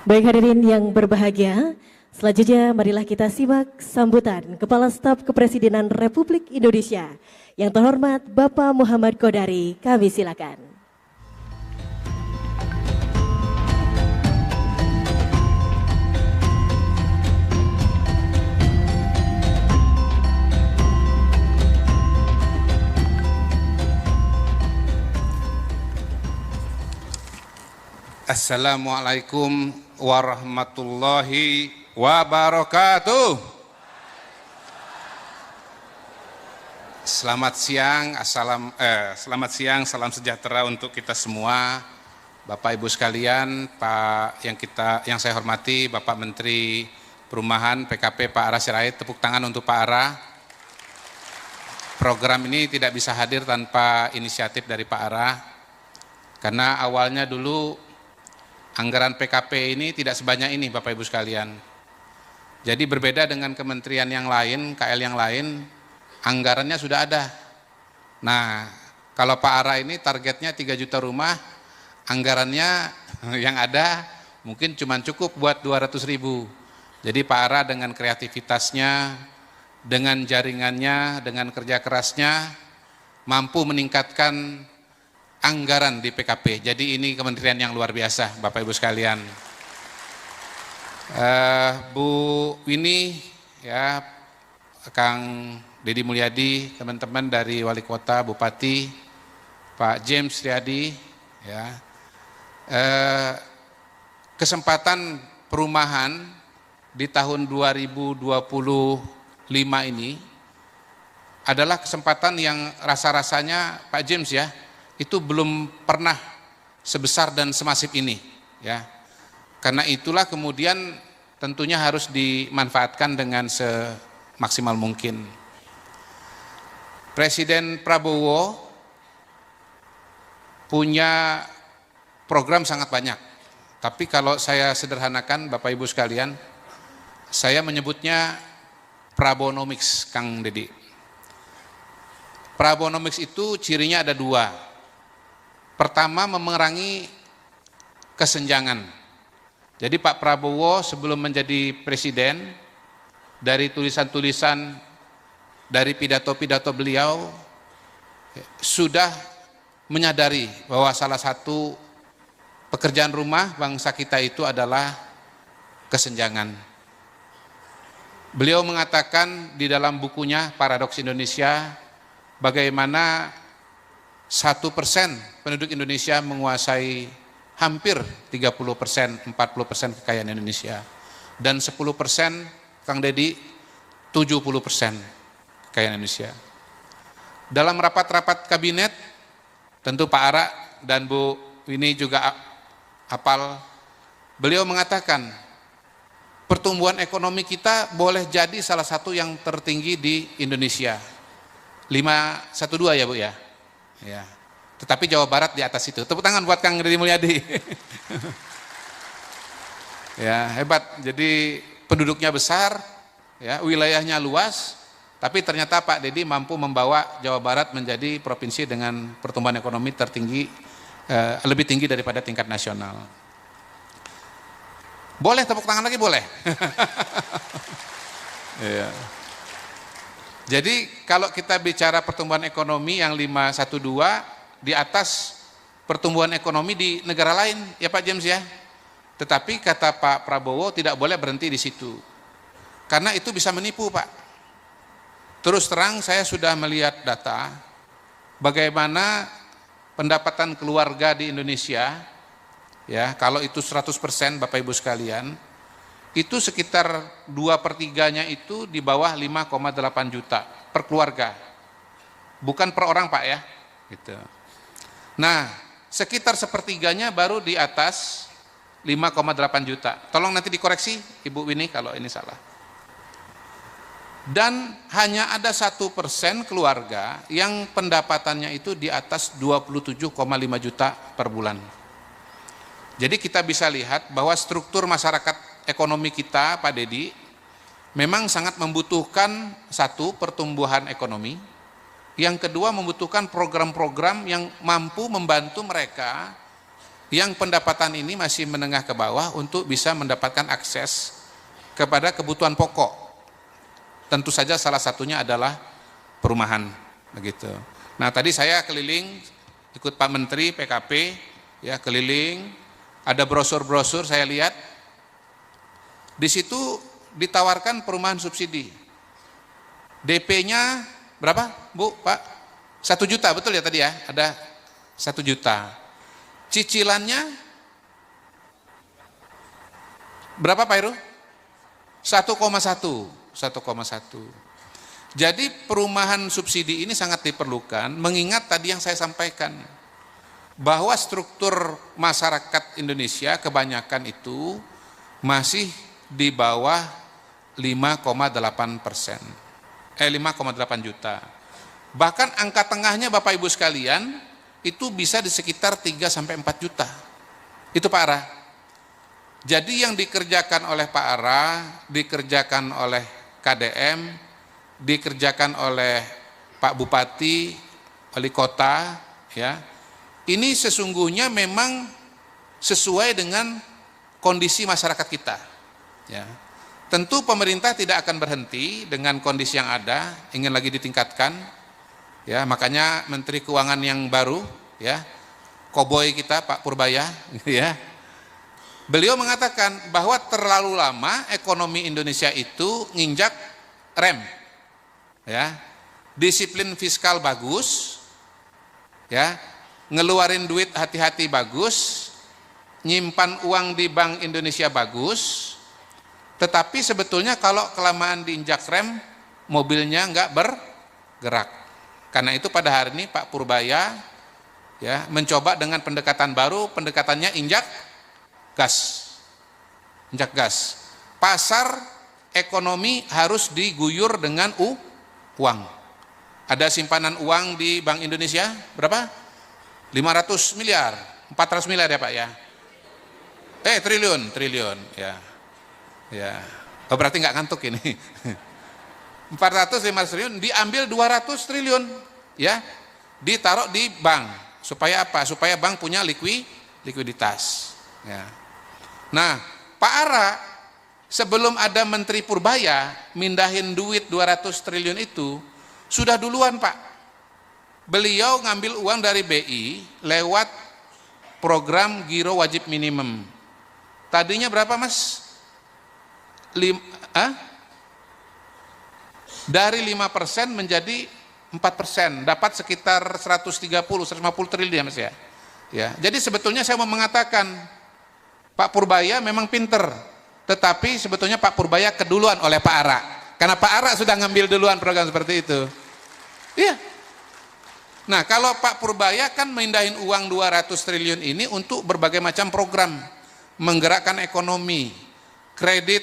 Baik hadirin yang berbahagia, selanjutnya marilah kita simak sambutan Kepala Staf Kepresidenan Republik Indonesia yang terhormat Bapak Muhammad Kodari. Kami silakan. Assalamualaikum warahmatullahi wabarakatuh. Selamat siang, salam sejahtera untuk kita semua, Bapak Ibu sekalian, yang saya hormati Bapak Menteri Perumahan PKP Pak Ara Sirait. Tepuk tangan untuk Pak Ara. Program ini tidak bisa hadir tanpa inisiatif dari Pak Ara, karena awalnya dulu anggaran PKP ini tidak sebanyak ini Bapak Ibu sekalian. Jadi berbeda dengan kementerian yang lain, KL yang lain, anggarannya sudah ada. Nah, kalau Pak Ara ini targetnya 3 juta rumah, anggarannya yang ada mungkin cuma cukup buat 200.000. Jadi Pak Ara dengan kreativitasnya, dengan jaringannya, dengan kerja kerasnya, mampu meningkatkan anggaran di PKP. Jadi ini kementerian yang luar biasa Bapak Ibu sekalian. Bu Winnie, ya, Kang Deddy Mulyadi, teman-teman dari Wali Kota, Bupati, Pak James Riyadi, ya, kesempatan perumahan di tahun 2025 ini adalah kesempatan yang rasa-rasanya Pak James, ya, itu belum pernah sebesar dan semasif ini, ya. Karena itulah kemudian tentunya harus dimanfaatkan dengan semaksimal mungkin. Presiden Prabowo punya program sangat banyak, tapi kalau saya sederhanakan Bapak Ibu sekalian, saya menyebutnya Prabonomics, Kang Deddy. Prabonomics itu cirinya ada 2. Pertama, memerangi kesenjangan. Jadi Pak Prabowo sebelum menjadi presiden, dari tulisan-tulisan, dari pidato-pidato beliau, sudah menyadari bahwa salah satu pekerjaan rumah bangsa kita itu adalah kesenjangan. Beliau mengatakan di dalam bukunya Paradoks Indonesia, bagaimana 1% penduduk Indonesia menguasai hampir 30%, 40% kekayaan Indonesia. Dan 10%, Kang Deddy, 70% kekayaan Indonesia. Dalam rapat-rapat kabinet, tentu Pak Ara dan Bu Winnie juga hafal, beliau mengatakan, pertumbuhan ekonomi kita boleh jadi salah satu yang tertinggi di Indonesia. 512 ya Bu ya? Ya, tetapi Jawa Barat di atas itu. Tepuk tangan buat Kang Deddy Mulyadi. Ya, hebat. Jadi penduduknya besar, ya, wilayahnya luas, tapi ternyata Pak Deddy mampu membawa Jawa Barat menjadi provinsi dengan pertumbuhan ekonomi tertinggi, lebih tinggi daripada tingkat nasional. Boleh tepuk tangan lagi, boleh. Ya. Jadi kalau kita bicara pertumbuhan ekonomi yang 512 di atas pertumbuhan ekonomi di negara lain, ya Pak James, ya. Tetapi kata Pak Prabowo tidak boleh berhenti di situ. Karena itu bisa menipu, Pak. Terus terang saya sudah melihat data bagaimana pendapatan keluarga di Indonesia, ya, kalau itu 100% Bapak Ibu sekalian, itu sekitar 2/3-nya itu di bawah 5,8 juta per keluarga, bukan per orang Pak, ya, gitu. Nah, sekitar 1/3-nya baru di atas 5,8 juta. Tolong nanti dikoreksi Ibu Winnie kalau ini salah. Dan hanya ada 1% keluarga yang pendapatannya itu di atas 27,5 juta per bulan. Jadi kita bisa lihat bahwa struktur masyarakat ekonomi kita, Pak Deddy, memang sangat membutuhkan satu, pertumbuhan ekonomi, yang kedua membutuhkan program-program yang mampu membantu mereka yang pendapatan ini masih menengah ke bawah untuk bisa mendapatkan akses kepada kebutuhan pokok. Tentu saja salah satunya adalah perumahan, begitu. Nah, tadi saya keliling ikut Pak Menteri PKP, ya, keliling, ada brosur-brosur saya lihat. Di situ ditawarkan perumahan subsidi. DP-nya berapa, Bu, Pak? 1 juta, betul ya tadi ya? Ada 1 juta. Cicilannya berapa Pak Heru? 1,1. Jadi perumahan subsidi ini sangat diperlukan, mengingat tadi yang saya sampaikan, bahwa struktur masyarakat Indonesia kebanyakan itu masih di bawah 5,8%. 5,8 juta. Bahkan angka tengahnya Bapak Ibu sekalian, itu bisa di sekitar 3-4 juta. Itu Pak Ara. Jadi yang dikerjakan oleh Pak Ara, dikerjakan oleh KDM, dikerjakan oleh Pak Bupati, wali kota, ya. Ini sesungguhnya memang sesuai dengan kondisi masyarakat kita, ya. Tentu pemerintah tidak akan berhenti dengan kondisi yang ada, ingin lagi ditingkatkan. Ya, makanya Menteri Keuangan yang baru, ya, koboi kita Pak Purbaya, ya, beliau mengatakan bahwa terlalu lama ekonomi Indonesia itu nginjak rem, ya, disiplin fiskal bagus, ya, ngeluarin duit hati-hati bagus, nyimpan uang di Bank Indonesia bagus, tetapi sebetulnya kalau kelamaan diinjak rem, mobilnya nggak bergerak. Karena itu pada hari ini Pak Purbaya, ya, mencoba dengan pendekatan baru, pendekatannya injak gas. Pasar ekonomi harus diguyur dengan uang. Ada simpanan uang di Bank Indonesia berapa? 500 miliar, 400 miliar ya Pak ya. Triliun ya. Ya. Oh, berarti nggak ngantuk ini. 400-500 triliun diambil 200 triliun, ya, ditaruh di bank. Supaya apa? Supaya bank punya likuiditas, ya. Nah, Pak Ara sebelum ada Menteri Purbaya mindahin duit 200 triliun itu sudah duluan Pak. Beliau ngambil uang dari BI lewat program Giro Wajib Minimum. Tadinya berapa Mas? Dari 5% menjadi 4%, dapat sekitar 150 triliun ya Mas ya. Ya, jadi sebetulnya saya mau mengatakan Pak Purbaya memang pinter, tetapi sebetulnya Pak Purbaya keduluan oleh Pak Ara, karena Pak Ara sudah ngambil duluan program seperti itu. Iya. Nah, kalau Pak Purbaya kan mindahin uang 200 triliun ini untuk berbagai macam program, menggerakkan ekonomi, kredit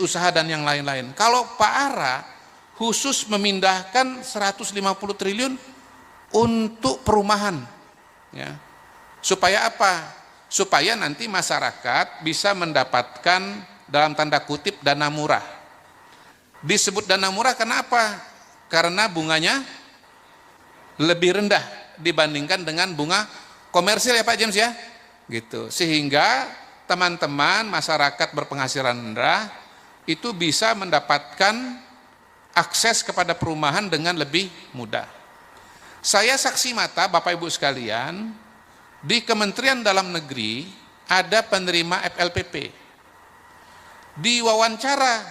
usaha dan yang lain-lain. Kalau Pak Ara khusus memindahkan 150 triliun untuk perumahan, ya. Supaya apa? Supaya nanti masyarakat bisa mendapatkan dalam tanda kutip dana murah. Disebut dana murah kenapa? Karena bunganya lebih rendah dibandingkan dengan bunga komersil ya Pak James ya. Gitu. Sehingga teman-teman masyarakat berpenghasilan rendah itu bisa mendapatkan akses kepada perumahan dengan lebih mudah. Saya saksi mata Bapak Ibu sekalian, di Kementerian Dalam Negeri ada penerima FLPP. Diwawancara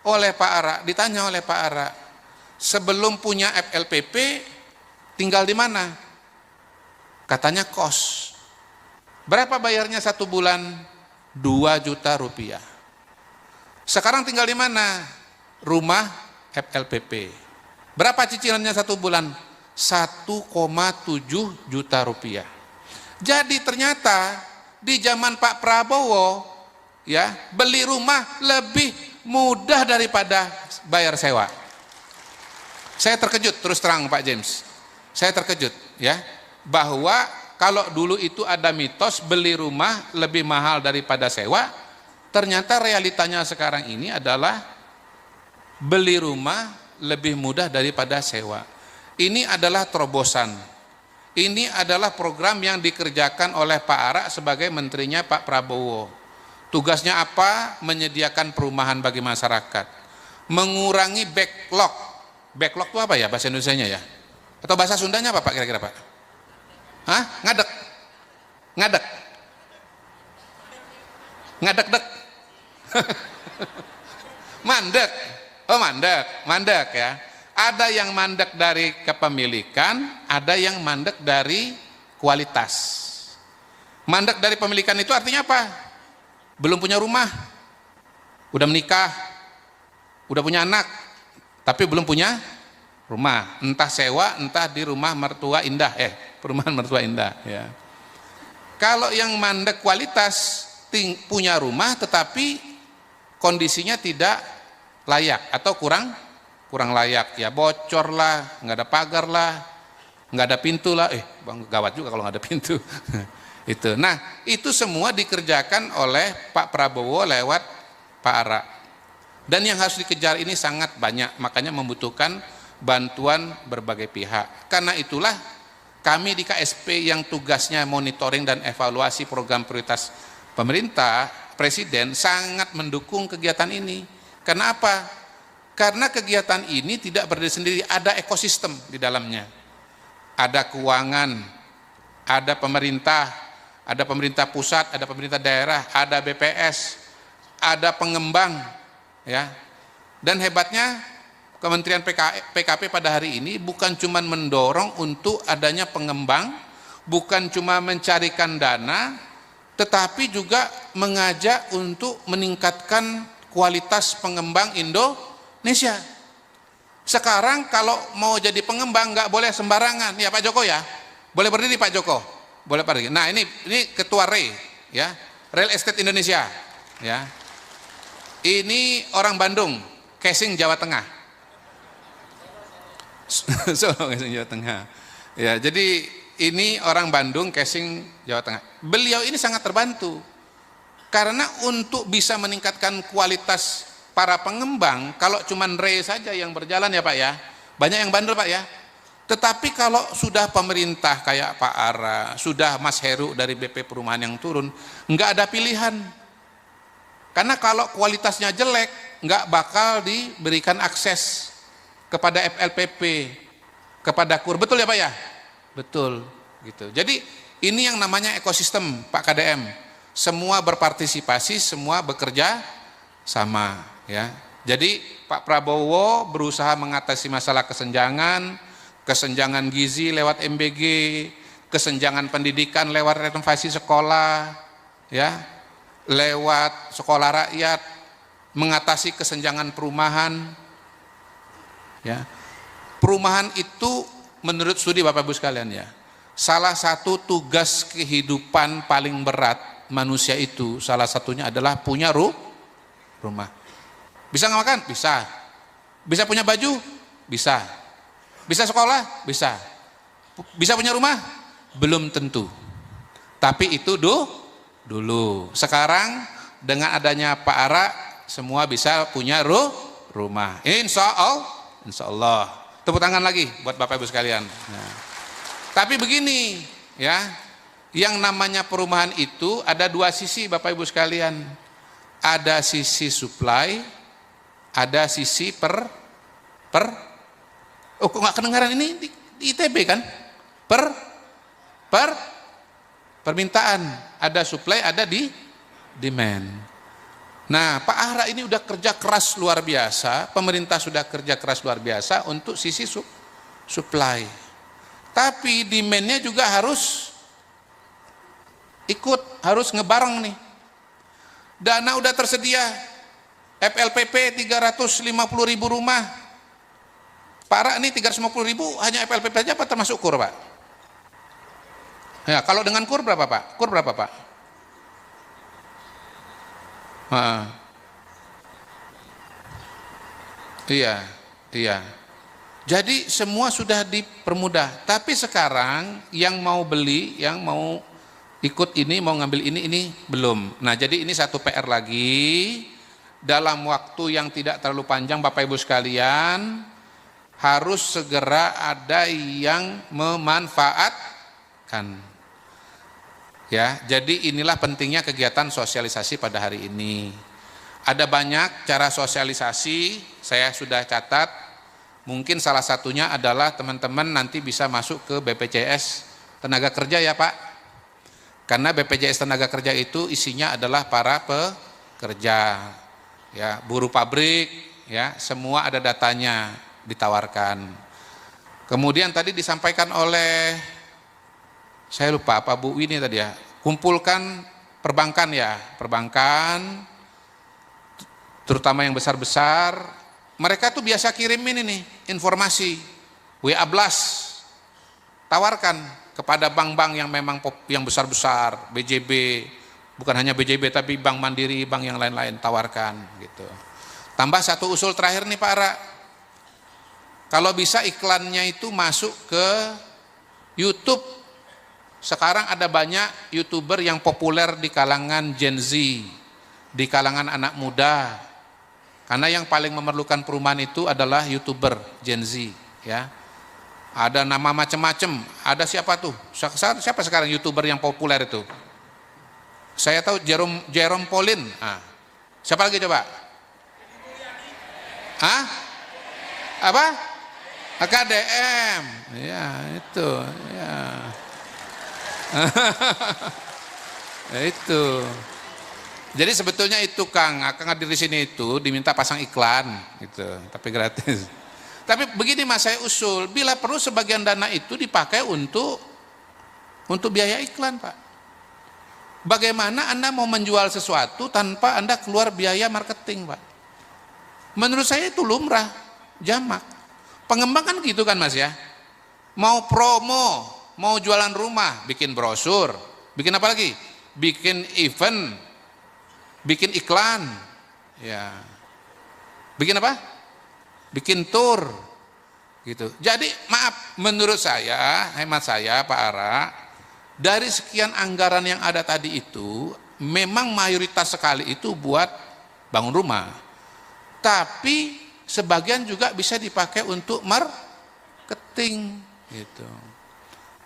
oleh Pak Ara, ditanya oleh Pak Ara, sebelum punya FLPP tinggal di mana? Katanya kos. Berapa bayarnya 1 bulan? 2 juta rupiah. Sekarang tinggal di mana? Rumah FLPP. Berapa cicilannya 1 bulan? 1,7 juta rupiah. Jadi ternyata di zaman Pak Prabowo, ya, beli rumah lebih mudah daripada bayar sewa. Saya terkejut terus terang Pak James. Saya terkejut, ya, bahwa kalau dulu itu ada mitos beli rumah lebih mahal daripada sewa, ternyata realitanya sekarang ini adalah beli rumah lebih mudah daripada sewa. Ini adalah terobosan. ini adalah program yang dikerjakan oleh Pak Ara sebagai menterinya Pak Prabowo. Tugasnya apa? Menyediakan perumahan bagi masyarakat, mengurangi backlog. Backlog itu apa ya bahasa Indonesianya ya? Atau bahasa Sundanya apa Pak kira-kira Pak? Hah? Ngadek? Ngadek? Ngadek-dek? Mandek? Oh mandek, mandek ya. Ada yang mandek dari kepemilikan, ada yang mandek dari kualitas. Mandek dari pemilikan itu artinya apa? Belum punya rumah, udah menikah, udah punya anak, tapi belum punya rumah. Entah sewa, entah di rumah mertua indah, perumahan mertua indah. Ya. Kalau yang mandek kualitas, punya rumah tetapi kondisinya tidak layak atau kurang layak, ya bocor lah, nggak ada pagar lah, nggak ada pintu lah, bang gawat juga kalau nggak ada pintu. Itu, nah itu semua dikerjakan oleh Pak Prabowo lewat Pak Ara. Dan yang harus dikejar ini sangat banyak, makanya membutuhkan bantuan berbagai pihak. Karena itulah kami di KSP yang tugasnya monitoring dan evaluasi program prioritas pemerintah, Presiden sangat mendukung kegiatan ini. Kenapa? Karena kegiatan ini tidak berdiri sendiri, ada ekosistem di dalamnya. Ada keuangan, ada pemerintah pusat, ada pemerintah daerah, ada BPS, ada pengembang, ya. Dan hebatnya Kementerian PKP pada hari ini bukan cuma mendorong untuk adanya pengembang, bukan cuma mencarikan dana, tetapi juga mengajak untuk meningkatkan kualitas pengembang Indonesia. Sekarang kalau mau jadi pengembang nggak boleh sembarangan, ya Pak Joko ya. Boleh berdiri Pak Joko, boleh berdiri. Nah ini Ketua RE, ya, Real Estate Indonesia, ya. Ini orang Bandung, casing Jawa Tengah. Solo casing Jawa Tengah. Ya, jadi ini orang Bandung, casing Jawa Tengah. Beliau ini sangat terbantu karena untuk bisa meningkatkan kualitas para pengembang, kalau cuman RE saja yang berjalan ya Pak ya, banyak yang bandel Pak ya. Tetapi kalau sudah pemerintah kayak Pak Ara, sudah Mas Heru dari BP Perumahan yang turun, nggak ada pilihan. Karena kalau kualitasnya jelek, nggak bakal diberikan akses kepada FLPP, kepada KUR. Betul ya Pak ya? Betul. Gitu. Jadi ini yang namanya ekosistem Pak KDM. Semua berpartisipasi, semua bekerja sama. Ya. Jadi Pak Prabowo berusaha mengatasi masalah kesenjangan gizi lewat MBG, kesenjangan pendidikan lewat renovasi sekolah, ya, lewat sekolah rakyat, mengatasi kesenjangan perumahan, ya. Perumahan itu menurut studi Bapak Ibu sekalian ya, salah satu tugas kehidupan paling berat manusia itu salah satunya adalah punya rumah. Bisa nggak makan? Bisa. Bisa punya baju? Bisa. Bisa sekolah? Bisa. Bisa punya rumah? Belum tentu. Tapi itu dulu. Sekarang dengan adanya Pak Ara, semua bisa punya rumah. Insya Allah. Tepuk tangan lagi buat Bapak Ibu sekalian. Nah. Tapi begini, ya, yang namanya perumahan itu ada dua sisi Bapak Ibu sekalian. Ada sisi supply, ada sisi oh kok nggak kedengaran ini di ITB kan? Permintaan, ada supply, ada demand. Nah, Pak Ara ini udah kerja keras luar biasa, pemerintah sudah kerja keras luar biasa untuk sisi supply. Tapi demand-nya juga harus ikut, harus ngebareng nih. Dana udah tersedia, FLPP 350.000 rumah. Pak Ara ini 350.000 hanya FLPP aja apa termasuk KUR Pak? Ya, kalau dengan KUR berapa Pak? KUR berapa Pak? Iya. Jadi semua sudah dipermudah. Tapi sekarang yang mau beli, yang mau ikut ini, mau ngambil ini belum. Nah jadi ini satu PR lagi. Dalam waktu yang tidak terlalu panjang Bapak Ibu sekalian, harus segera ada yang kan. Ya, jadi inilah pentingnya kegiatan sosialisasi pada hari ini. Ada banyak cara sosialisasi, saya sudah catat. Mungkin salah satunya adalah teman-teman nanti bisa masuk ke BPJS Tenaga Kerja ya Pak. Karena BPJS Tenaga Kerja itu isinya adalah para pekerja, ya, buruh pabrik, ya, semua ada datanya ditawarkan. Kemudian tadi disampaikan oleh, saya lupa apa Bu Wini tadi ya, kumpulkan perbankan ya, perbankan terutama yang besar-besar, mereka tuh biasa kirimin ini informasi, WA Blast, tawarkan kepada bank-bank yang memang yang besar-besar, BJB, bukan hanya BJB tapi Bank Mandiri, bank yang lain-lain, tawarkan gitu. Tambah satu usul terakhir nih Pak Ara, kalau bisa iklannya itu masuk ke YouTube. Sekarang ada banyak YouTuber yang populer di kalangan Gen Z, di kalangan anak muda. Karena yang paling memerlukan perumahan itu adalah YouTuber Gen Z, ya. Ada nama macam-macam. Ada siapa tuh? Siapa sekarang YouTuber yang populer itu? Saya tahu Jerome Pauline. Ah. Siapa lagi coba? Hah? Apa? KDM. Ya, itu, ya. Ya itu. Jadi sebetulnya itu Kang hadir di sini itu diminta pasang iklan gitu, tapi gratis. Tapi begini Mas, saya usul, bila perlu sebagian dana itu dipakai untuk biaya iklan, Pak. Bagaimana Anda mau menjual sesuatu tanpa Anda keluar biaya marketing, Pak? Menurut saya itu lumrah, jamak. Pengembang kan gitu kan Mas ya. Mau promo, mau jualan rumah, bikin brosur, bikin apa lagi? Bikin event, bikin iklan, ya. Bikin apa? Bikin tour, gitu. Jadi maaf, menurut saya, hemat saya Pak Ara, dari sekian anggaran yang ada tadi itu, memang mayoritas sekali itu buat bangun rumah. Tapi sebagian juga bisa dipakai untuk marketing, gitu.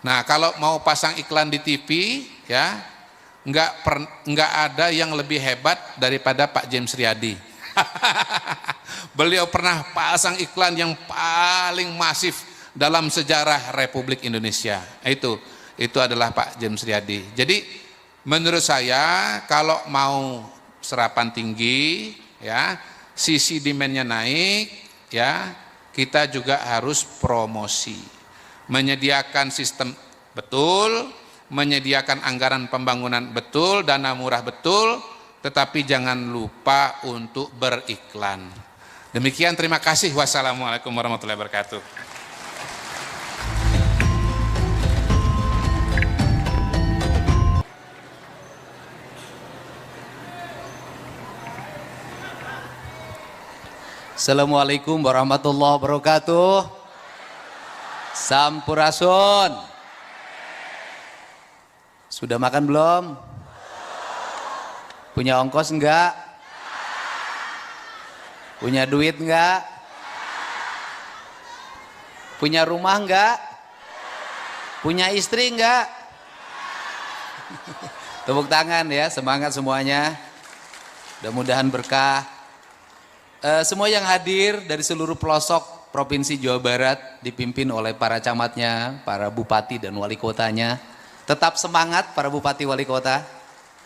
Nah, kalau mau pasang iklan di TV, ya, nggak ada yang lebih hebat daripada Pak James Riyadi. Beliau pernah pasang iklan yang paling masif dalam sejarah Republik Indonesia. Itu adalah Pak James Riyadi. Jadi menurut saya kalau mau serapan tinggi, ya, sisi demand-nya naik, ya, kita juga harus promosi, menyediakan sistem betul, menyediakan anggaran pembangunan betul, dana murah betul, tetapi jangan lupa untuk beriklan. Demikian, terima kasih. Wassalamualaikum warahmatullahi wabarakatuh. Assalamualaikum warahmatullahi wabarakatuh. Sampurasun. Sudah makan belum? Punya ongkos enggak? Punya duit enggak? Punya rumah enggak? Punya istri enggak? Tepuk tangan ya, semangat semuanya. Mudah-mudahan berkah. Semua yang hadir dari seluruh pelosok Provinsi Jawa Barat dipimpin oleh para camatnya, para bupati dan wali kotanya. Tetap semangat para bupati wali kota.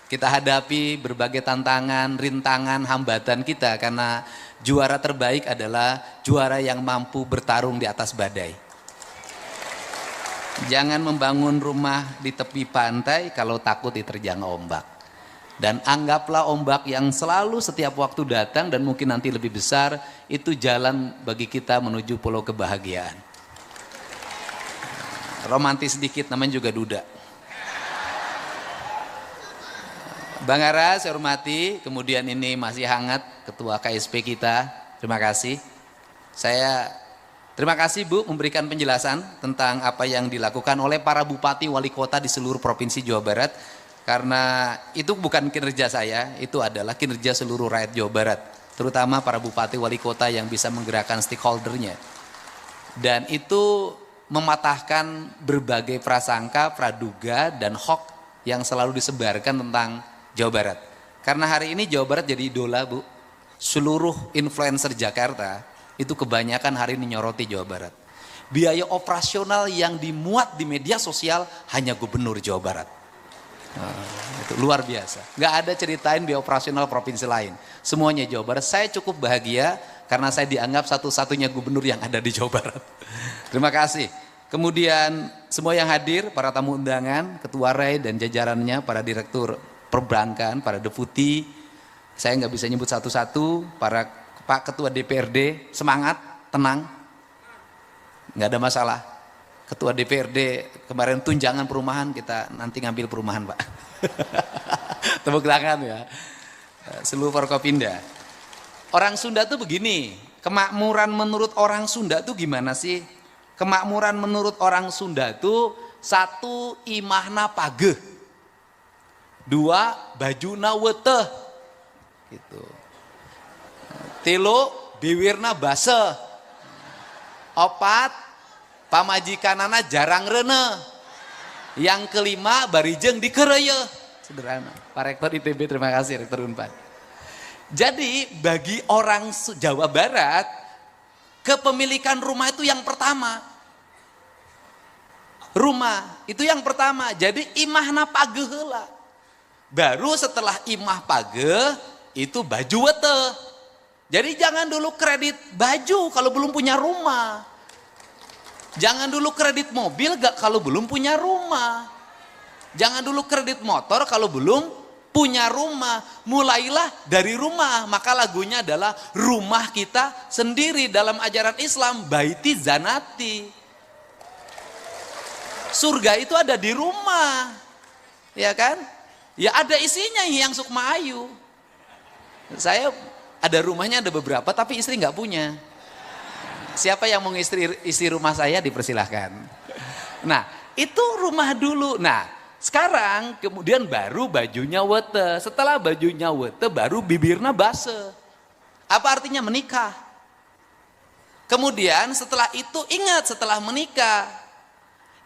Kita hadapi berbagai tantangan, rintangan, hambatan kita karena juara terbaik adalah juara yang mampu bertarung di atas badai. Jangan membangun rumah di tepi pantai kalau takut diterjang ombak. Dan anggaplah ombak yang selalu setiap waktu datang dan mungkin nanti lebih besar, itu jalan bagi kita menuju pulau kebahagiaan. Romantis sedikit, namanya juga duda. Bang Ara, saya hormati, kemudian ini masih hangat Ketua KSP kita, terima kasih. Terima kasih Bu memberikan penjelasan tentang apa yang dilakukan oleh para bupati wali kota di seluruh Provinsi Jawa Barat. Karena itu bukan kinerja saya, itu adalah kinerja seluruh rakyat Jawa Barat. Terutama para bupati wali kota yang bisa menggerakkan stakeholdernya. Dan itu mematahkan berbagai prasangka, praduga, dan hoax yang selalu disebarkan tentang Jawa Barat. Karena hari ini Jawa Barat jadi idola, Bu. Seluruh influencer Jakarta itu kebanyakan hari ini nyoroti Jawa Barat. Biaya operasional yang dimuat di media sosial hanya gubernur Jawa Barat. Itu luar biasa. Nggak ada ceritain biaya operasional provinsi lain. Semuanya Jawa Barat. Saya cukup bahagia karena saya dianggap satu-satunya gubernur yang ada di Jawa Barat. Terima kasih. Kemudian semua yang hadir, para tamu undangan, Ketua RAI dan jajarannya, para direktur perbankan, para deputi, saya nggak bisa nyebut satu-satu, para Pak Ketua DPRD, semangat, tenang, nggak ada masalah. Ketua DPRD kemarin tunjangan perumahan, kita nanti ngambil perumahan, Pak. Tepuk tangan ya. Seluruh Forkopimda. Orang Sunda tuh begini, kemakmuran menurut orang Sunda tuh gimana sih? Kemakmuran menurut orang Sunda tuh, 1, imahna pageh, 2, bajuna weteh, gitu. 3, biwirna baseh, 4, pamajikanana jarang rene, yang kelima barijeng dikereye. Sederhana. Pak Rektor ITB, terima kasih Rektor Unpad. Jadi bagi orang Jawa Barat, kepemilikan rumah itu yang pertama. Rumah itu yang pertama. Jadi imahna pageh heula. Baru setelah imah pageh itu baju wete. Jadi jangan dulu kredit baju kalau belum punya rumah. Jangan dulu kredit mobil kalau belum punya rumah. Jangan dulu kredit motor kalau belum punya rumah. Mulailah dari rumah. Maka lagunya adalah rumah kita sendiri. Dalam ajaran Islam, baiti zanati. Surga itu ada di rumah. Ya kan? Ya ada isinya yang Sukma Ayu. Saya ada rumahnya ada beberapa tapi istri nggak punya. Siapa yang mau isi rumah saya dipersilahkan. Nah itu rumah dulu. Nah sekarang kemudian baru bajunya wete. Setelah bajunya wete baru bibirna base. Apa artinya menikah? Kemudian setelah itu ingat setelah menikah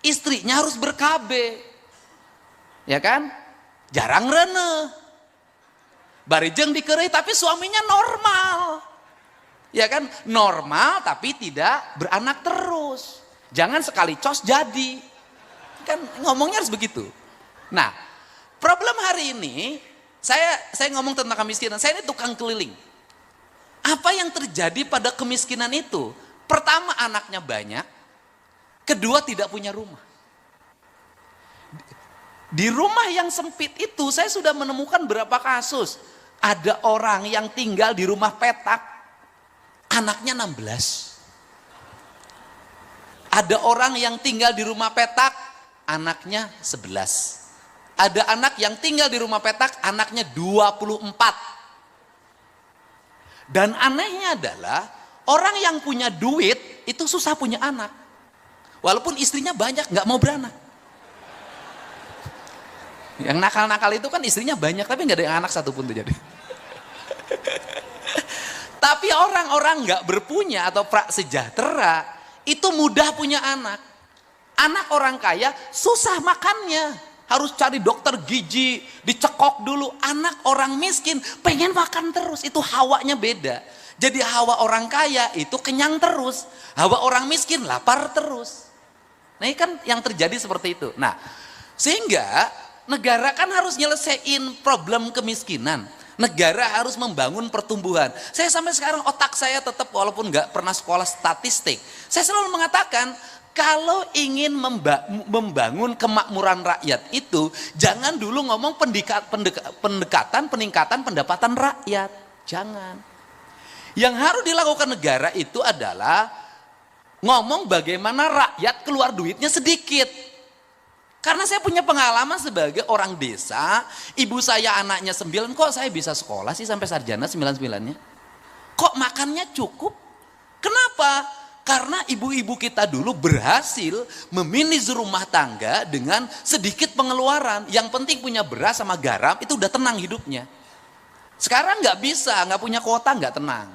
istrinya harus ber-KB. Ya kan? Jarang rene. Barijeng dikerei tapi suaminya normal. Ya kan? Normal tapi tidak beranak terus. Jangan sekali cos jadi. Kan ngomongnya harus begitu. Nah, problem hari ini saya ngomong tentang kemiskinan. Saya ini tukang keliling. Apa yang terjadi pada kemiskinan itu? Pertama anaknya banyak, kedua tidak punya rumah. Di rumah yang sempit itu saya sudah menemukan berapa kasus. Ada orang yang tinggal di rumah petak, anaknya 16. Ada orang yang tinggal di rumah petak, anaknya 11. Ada anak yang tinggal di rumah petak, anaknya 24. Dan anehnya adalah, orang yang punya duit, itu susah punya anak. Walaupun istrinya banyak, gak mau beranak. Yang nakal-nakal itu kan istrinya banyak, tapi gak ada yang anak satupun tuh jadi. Tapi orang-orang gak berpunya atau prasejahtera, itu mudah punya anak. Anak orang kaya susah makannya. Harus cari dokter gizi, dicekok dulu. Anak orang miskin pengen makan terus, itu hawanya beda. Jadi hawa orang kaya itu kenyang terus. Hawa orang miskin lapar terus. Nah ini kan yang terjadi seperti itu. Nah sehingga negara kan harus nyelesain problem kemiskinan. Negara harus membangun pertumbuhan. Saya sampai sekarang otak saya tetap walaupun nggak pernah sekolah statistik. Saya selalu mengatakan kalau ingin membangun kemakmuran rakyat itu jangan dulu ngomong pendekatan peningkatan pendapatan rakyat. Jangan. Yang harus dilakukan negara itu adalah ngomong bagaimana rakyat keluar duitnya sedikit. Karena saya punya pengalaman sebagai orang desa, ibu saya anaknya 9, kok saya bisa sekolah sih sampai sarjana 99-nya? Kok makannya cukup? Kenapa? Karena ibu-ibu kita dulu berhasil memanage rumah tangga dengan sedikit pengeluaran. Yang penting punya beras sama garam, itu udah tenang hidupnya. Sekarang nggak bisa, nggak punya kuota nggak tenang.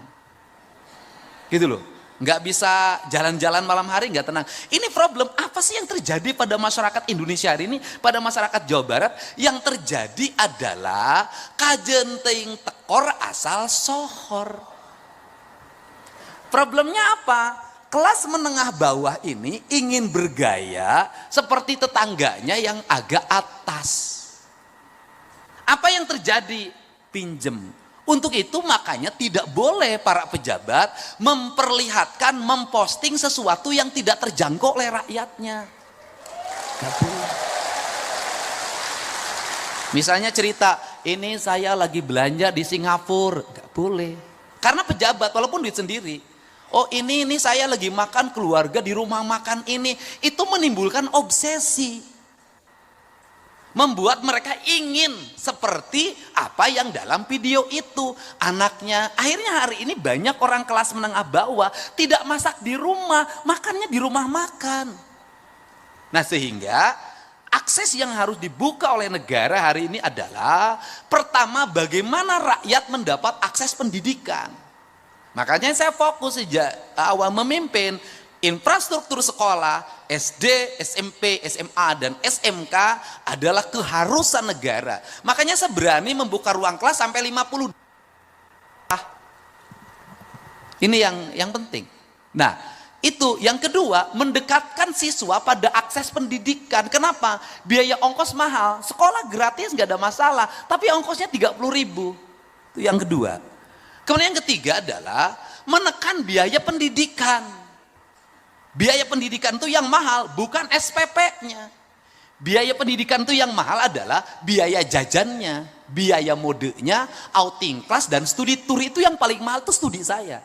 Gitu loh. nggak bisa jalan-jalan malam hari, nggak tenang. Ini problem apa sih yang terjadi pada masyarakat Indonesia hari ini, pada masyarakat Jawa Barat? Yang terjadi adalah kajenting tekor asal sohor. Problemnya apa? Kelas menengah bawah ini ingin bergaya seperti tetangganya yang agak atas. Apa yang terjadi? Pinjem. Untuk itu makanya tidak boleh para pejabat memperlihatkan, memposting sesuatu yang tidak terjangkau oleh rakyatnya. Gak boleh. Misalnya cerita, ini saya lagi belanja di Singapura. Gak boleh. Karena pejabat walaupun duit sendiri. Oh ini saya lagi makan keluarga di rumah makan ini. Itu menimbulkan obsesi. Membuat mereka ingin seperti apa yang dalam video itu. Anaknya, akhirnya hari ini banyak orang kelas menengah bawah tidak masak di rumah, makannya di rumah makan. Nah sehingga akses yang harus dibuka oleh negara hari ini adalah pertama bagaimana rakyat mendapat akses pendidikan. Makanya saya fokus sejak awal memimpin infrastruktur sekolah, SD, SMP, SMA, dan SMK adalah keharusan negara. Makanya saya berani membuka ruang kelas sampai 50. Ini yang penting. Nah, itu yang kedua, mendekatkan siswa pada akses pendidikan. Kenapa? Biaya ongkos mahal, sekolah gratis nggak ada masalah, tapi ongkosnya 30.000. Itu yang kedua. Kemudian yang ketiga adalah menekan biaya pendidikan. Biaya pendidikan itu yang mahal bukan SPP-nya. Biaya pendidikan itu yang mahal adalah biaya jajannya, biaya modenya, outing class, dan studi tour. Itu yang paling mahal itu studi saya.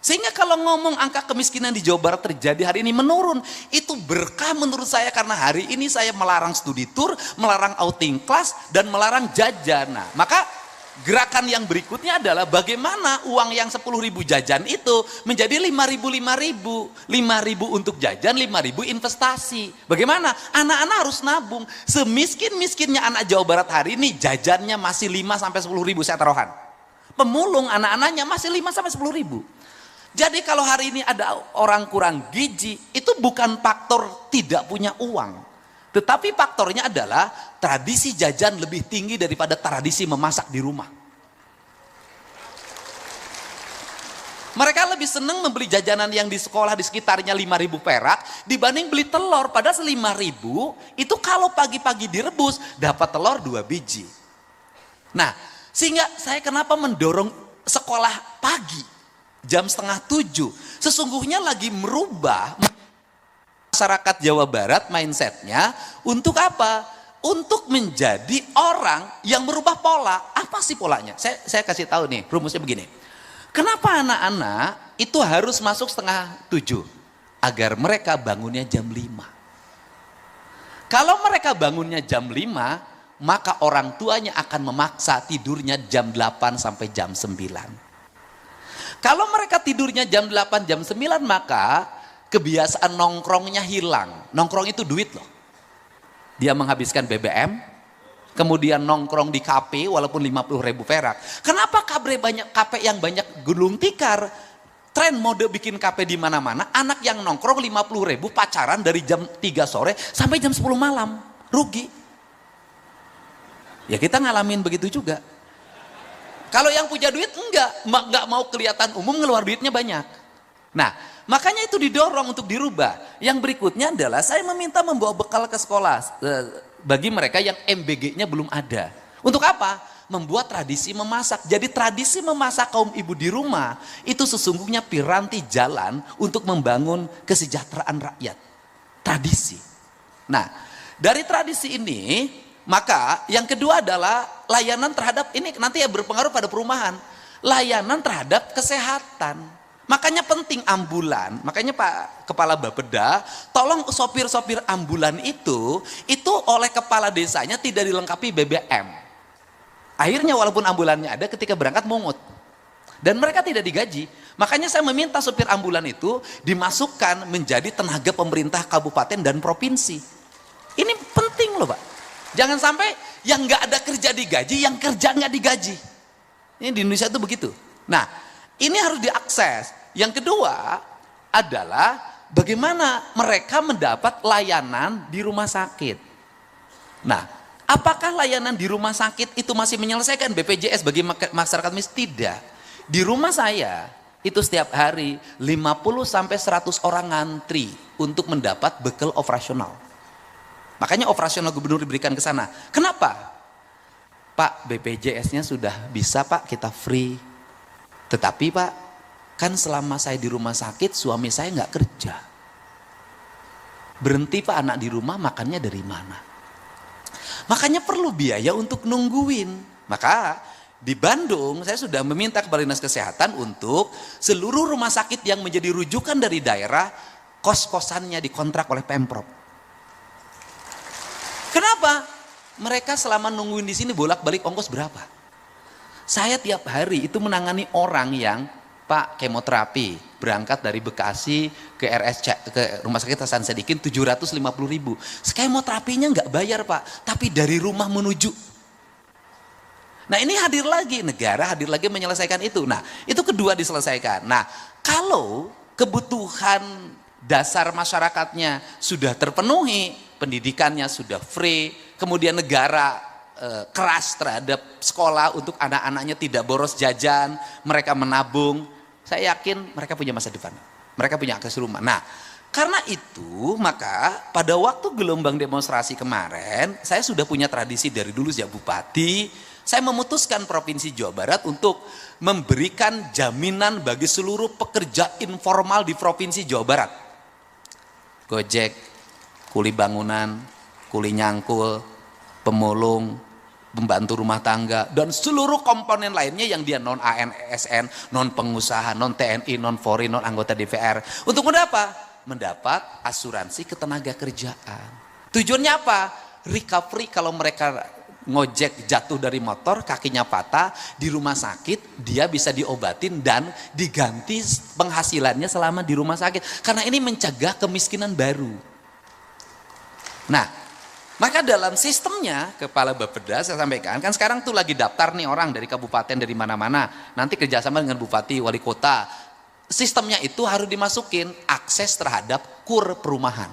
Sehingga kalau ngomong angka kemiskinan di Jawa Barat terjadi hari ini menurun, itu berkah menurut saya karena hari ini saya melarang studi tour, melarang outing class, dan melarang jajan. Nah, maka gerakan yang berikutnya adalah bagaimana uang yang 10.000 jajan itu menjadi 5.000 untuk jajan, 5.000 investasi. Bagaimana? Anak-anak harus nabung. Semiskin-miskinnya anak Jawa Barat hari ini jajannya masih 5 sampai 10.000 saya taruhan. Pemulung anak-anaknya masih 5 sampai 10.000. Jadi kalau hari ini ada orang kurang gizi, itu bukan faktor tidak punya uang. Tetapi faktornya adalah tradisi jajan lebih tinggi daripada tradisi memasak di rumah. Mereka lebih senang membeli jajanan yang di sekolah di sekitarnya 5.000 perak dibanding beli telur. Padahal 5.000 itu kalau pagi-pagi direbus dapat telur 2 biji. Nah, sehingga saya kenapa mendorong sekolah pagi jam 6:30. Sesungguhnya lagi merubah masyarakat Jawa Barat mindsetnya untuk apa? Untuk menjadi orang yang merubah pola. Apa sih polanya? Saya kasih tahu nih, rumusnya begini. Kenapa anak-anak itu harus masuk 6:30? Agar mereka bangunnya jam 5. Kalau mereka bangunnya jam 5, maka orang tuanya akan memaksa tidurnya jam 8 sampai jam 9. Kalau mereka tidurnya jam 8, jam 9, maka kebiasaan nongkrongnya hilang. Nongkrong itu duit loh. Dia menghabiskan BBM, kemudian nongkrong di kafe walaupun 50.000 perak. Kenapa kafe yang banyak gulung tikar? Tren mode bikin kafe di mana-mana, anak yang nongkrong 50.000 pacaran dari jam 3 sore sampai jam 10 malam. Rugi. Ya kita ngalamin begitu juga. Kalau yang punya duit enggak mau kelihatan umum, ngeluar duitnya banyak. Nah, makanya itu didorong untuk dirubah. Yang berikutnya adalah saya meminta membawa bekal ke sekolah bagi mereka yang MBG-nya belum ada. Untuk apa? Membuat tradisi memasak. Jadi tradisi memasak kaum ibu di rumah itu sesungguhnya piranti jalan untuk membangun kesejahteraan rakyat. Tradisi. Nah, dari tradisi ini maka yang kedua adalah layanan terhadap ini nanti ya berpengaruh pada perumahan. Layanan terhadap kesehatan. Makanya penting ambulan. Makanya Pak Kepala Bapeda, tolong sopir-sopir ambulan itu oleh kepala desanya tidak dilengkapi BBM. Akhirnya walaupun ambulannya ada ketika berangkat mungut. Dan mereka tidak digaji. Makanya saya meminta sopir ambulan itu dimasukkan menjadi tenaga pemerintah kabupaten dan provinsi. Ini penting loh Pak. Jangan sampai yang nggak ada kerja digaji, yang kerja nggak digaji. Ini di Indonesia itu begitu. Nah, ini harus diakses. Yang kedua adalah bagaimana mereka mendapat layanan di rumah sakit. Nah, apakah layanan di rumah sakit itu masih menyelesaikan BPJS bagi masyarakat miskin? Tidak. Di rumah saya itu setiap hari 50 sampai 100 orang ngantri untuk mendapat bekal operasional. Makanya operasional gubernur diberikan ke sana. Kenapa? Pak, BPJS-nya sudah bisa Pak, kita free. Tetapi Pak, kan selama saya di rumah sakit suami saya nggak kerja. Berhenti Pak, anak di rumah makannya dari mana? Makanya perlu biaya untuk nungguin. Maka di Bandung saya sudah meminta kepada Dinas Kesehatan untuk seluruh rumah sakit yang menjadi rujukan dari daerah, kos-kosannya dikontrak oleh Pemprov. Kenapa? Mereka selama nungguin di sini bolak-balik ongkos berapa? Saya tiap hari itu menangani orang yang Pak kemoterapi berangkat dari Bekasi ke Rumah Sakit Hasan Sadikin 750.000. Kemoterapinya nggak bayar Pak, tapi dari rumah menuju. Nah ini hadir lagi, negara hadir lagi menyelesaikan itu. Nah itu kedua diselesaikan. Nah kalau kebutuhan dasar masyarakatnya sudah terpenuhi, pendidikannya sudah free, kemudian negara keras terhadap sekolah untuk anak-anaknya tidak boros jajan, mereka menabung, saya yakin mereka punya masa depan, mereka punya akses rumah. Nah karena itu maka pada waktu gelombang demonstrasi kemarin, saya sudah punya tradisi dari dulu sejak bupati. Saya memutuskan Provinsi Jawa Barat untuk memberikan jaminan bagi seluruh pekerja informal di Provinsi Jawa Barat. Gojek, kuli bangunan, kuli nyangkul, pemulung, pembantu rumah tangga, dan seluruh komponen lainnya yang dia non ASN, non pengusaha, non TNI, non Polri, non anggota DPR. Untuk mendapat asuransi ketenaga kerjaan. Tujuannya apa? Recovery kalau mereka ngojek jatuh dari motor, kakinya patah, di rumah sakit dia bisa diobatin dan diganti penghasilannya selama di rumah sakit. Karena ini mencegah kemiskinan baru. Nah, maka dalam sistemnya Kepala Bapeda saya sampaikan, kan sekarang tuh lagi daftar nih orang dari kabupaten dari mana-mana, nanti kerjasama dengan bupati, wali kota. Sistemnya itu harus dimasukin akses terhadap KUR perumahan.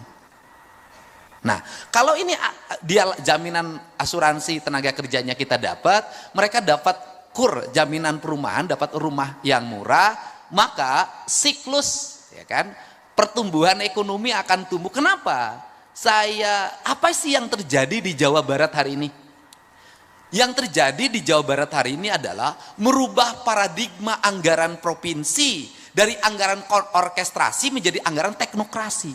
Nah, kalau ini dia jaminan asuransi tenaga kerjanya kita dapat, mereka dapat KUR jaminan perumahan, dapat rumah yang murah, maka siklus ya kan pertumbuhan ekonomi akan tumbuh. Kenapa? Apa sih yang terjadi di Jawa Barat hari ini? Yang terjadi di Jawa Barat hari ini adalah merubah paradigma anggaran provinsi dari anggaran orkestrasi menjadi anggaran teknokrasi.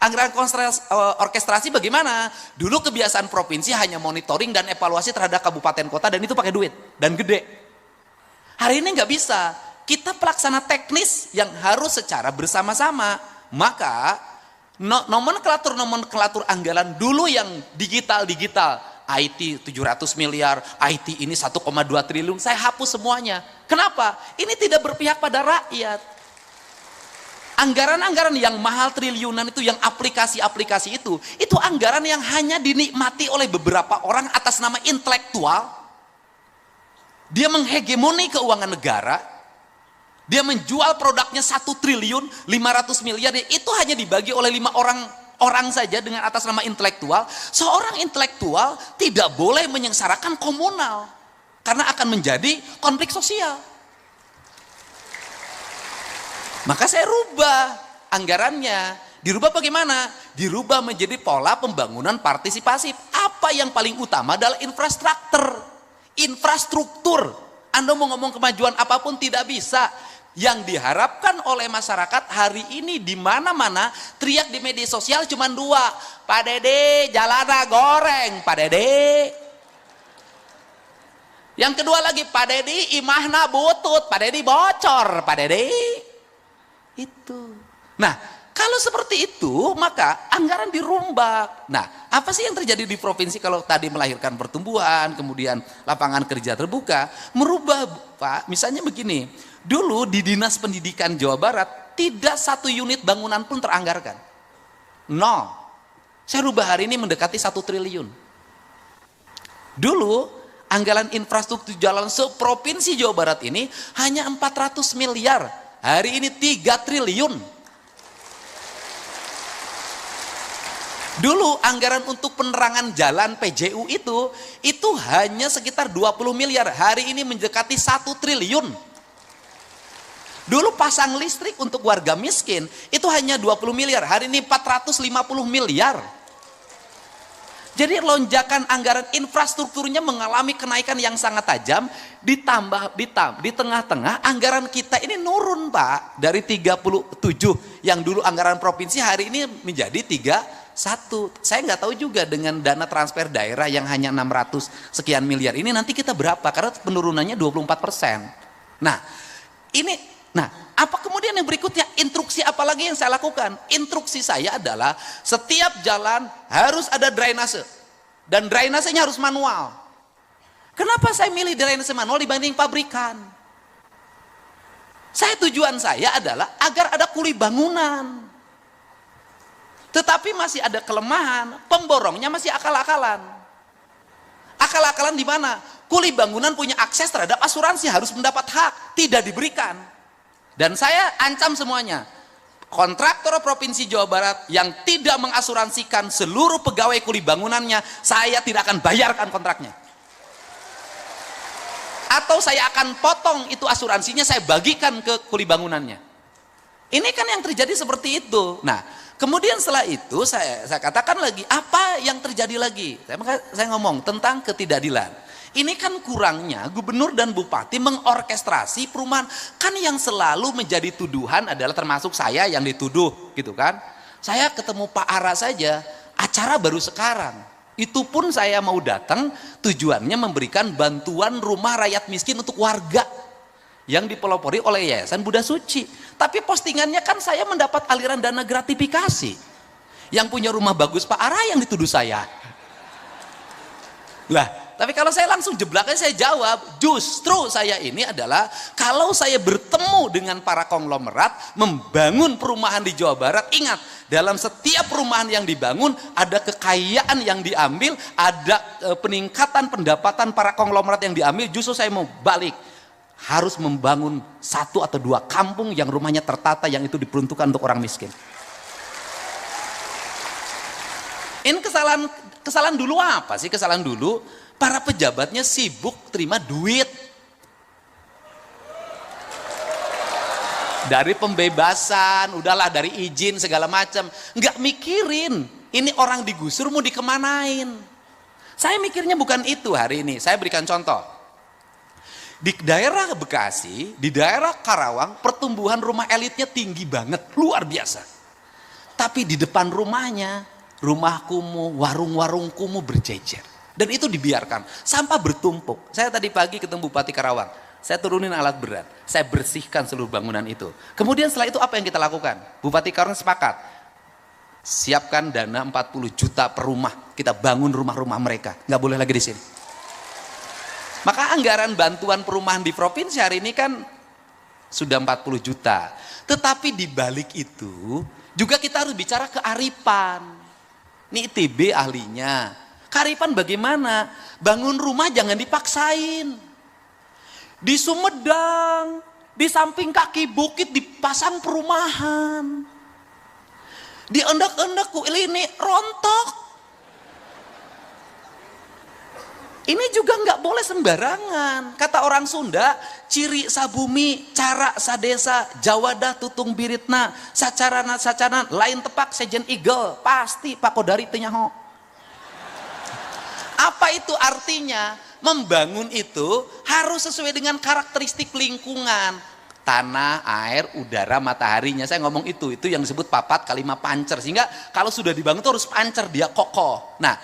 Anggaran orkestrasi bagaimana? Dulu kebiasaan provinsi hanya monitoring dan evaluasi terhadap kabupaten kota dan itu pakai duit dan gede. Hari ini nggak bisa. Kita pelaksana teknis yang harus secara bersama-sama. Maka nomenklatur anggaran dulu yang digital, IT 700 miliar, IT ini 1,2 triliun, saya hapus semuanya. Kenapa? Ini tidak berpihak pada rakyat. Anggaran-anggaran yang mahal triliunan itu, yang aplikasi-aplikasi itu anggaran yang hanya dinikmati oleh beberapa orang atas nama intelektual. Dia menghegemoni keuangan negara, dia menjual produknya 1 triliun 500 miliar, itu hanya dibagi oleh 5 orang saja dengan atas nama intelektual. Seorang intelektual tidak boleh menyengsarakan komunal, karena akan menjadi konflik sosial. Maka saya rubah anggarannya. Dirubah bagaimana? Dirubah menjadi pola pembangunan partisipasi. Apa yang paling utama adalah infrastruktur. Anda mau ngomong kemajuan apapun tidak bisa. Yang diharapkan oleh masyarakat hari ini di mana-mana teriak di media sosial cuma 2. Pak Dede jalana goreng, Pak Dede. Yang kedua lagi, Pak Dede imahna butut, Pak Dede bocor, Pak Dede. Itu. Nah, kalau seperti itu maka anggaran dirombak. Nah, apa sih yang terjadi di provinsi kalau tadi melahirkan pertumbuhan, kemudian lapangan kerja terbuka, merubah Pak. Misalnya begini, dulu di Dinas Pendidikan Jawa Barat tidak 1 unit bangunan pun teranggarkan. 0. Saya rubah hari ini mendekati 1 triliun. Dulu anggaran infrastruktur jalan seprovinsi Jawa Barat ini hanya 400 miliar. Hari ini 3 triliun. Dulu anggaran untuk penerangan jalan PJU itu hanya sekitar 20 miliar. Hari ini mendekati 1 triliun. Dulu pasang listrik untuk warga miskin itu hanya 20 miliar. Hari ini 450 miliar. Jadi lonjakan anggaran infrastrukturnya mengalami kenaikan yang sangat tajam, ditambah di tengah-tengah anggaran kita ini nurun, Pak, dari 37 yang dulu anggaran provinsi hari ini menjadi 31. Saya nggak tahu juga dengan dana transfer daerah yang hanya 600 sekian miliar ini nanti kita berapa, karena penurunannya 24%. Nah, apa kemudian yang berikutnya? Instruksi apa lagi yang saya lakukan? Instruksi saya adalah setiap jalan harus ada drainase. Dan drainasenya harus manual. Kenapa saya milih drainase manual dibanding pabrikan? Tujuan saya adalah agar ada kuli bangunan. Tetapi masih ada kelemahan, pemborongnya masih akal-akalan. Akal-akalan di mana? Kuli bangunan punya akses terhadap asuransi, harus mendapat hak, tidak diberikan. Dan saya ancam semuanya, kontraktor Provinsi Jawa Barat yang tidak mengasuransikan seluruh pegawai kuli bangunannya, saya tidak akan bayarkan kontraknya. Atau saya akan potong itu asuransinya, saya bagikan ke kuli bangunannya. Ini kan yang terjadi seperti itu. Nah, kemudian setelah itu saya katakan lagi, apa yang terjadi lagi? Saya ngomong tentang ketidakadilan. Ini kan kurangnya gubernur dan bupati mengorkestrasi perumahan. Kan yang selalu menjadi tuduhan adalah termasuk saya yang dituduh gitu kan. Saya ketemu Pak Ara saja, acara baru sekarang. Itu pun saya mau datang tujuannya memberikan bantuan rumah rakyat miskin untuk warga yang dipelopori oleh Yayasan Buddha Suci. Tapi postingannya kan saya mendapat aliran dana gratifikasi. Yang punya rumah bagus Pak Ara yang dituduh saya. Lah, tapi kalau saya langsung jeblaknya saya jawab, justru saya ini adalah kalau saya bertemu dengan para konglomerat membangun perumahan di Jawa Barat, ingat dalam setiap perumahan yang dibangun ada kekayaan yang diambil, ada peningkatan pendapatan para konglomerat yang diambil. Justru saya mau balik, harus membangun 1 atau 2 kampung yang rumahnya tertata, yang itu diperuntukkan untuk orang miskin. Ini kesalahan dulu apa sih? Kesalahan dulu para pejabatnya sibuk terima duit dari pembebasan, udahlah dari izin segala macam, nggak mikirin ini orang digusur mau dikemanain. Saya mikirnya bukan itu hari ini. Saya berikan contoh di daerah Bekasi, di daerah Karawang, pertumbuhan rumah elitnya tinggi banget, luar biasa. Tapi di depan rumahnya, rumah kumuh, warung-warung kumuh berjejer. Dan itu dibiarkan, sampah bertumpuk. Saya tadi pagi ketemu Bupati Karawang, saya turunin alat berat, saya bersihkan seluruh bangunan itu. Kemudian setelah itu apa yang kita lakukan? Bupati Karawang sepakat, siapkan dana 40 juta per rumah, kita bangun rumah-rumah mereka, nggak boleh lagi di sini. Maka anggaran bantuan perumahan di provinsi hari ini kan sudah 40 juta. Tetapi di balik itu juga kita harus bicara kearifan. Ini ITB ahlinya. Kearifan bagaimana? Bangun rumah jangan dipaksain. Di Sumedang, di samping kaki bukit dipasang perumahan. Di endek-endek ini rontok. Ini juga nggak boleh sembarangan. Kata orang Sunda, ciri sabumi, cara sadesa, jawada tutung biritna, sacarana lain tepak sejen igel, pasti pakodari tenyaho. Apa itu artinya? Membangun itu harus sesuai dengan karakteristik lingkungan. Tanah, air, udara, mataharinya. Saya ngomong itu yang disebut papat kalimat pancer. Sehingga kalau sudah dibangun itu harus pancer, dia kokoh. Nah,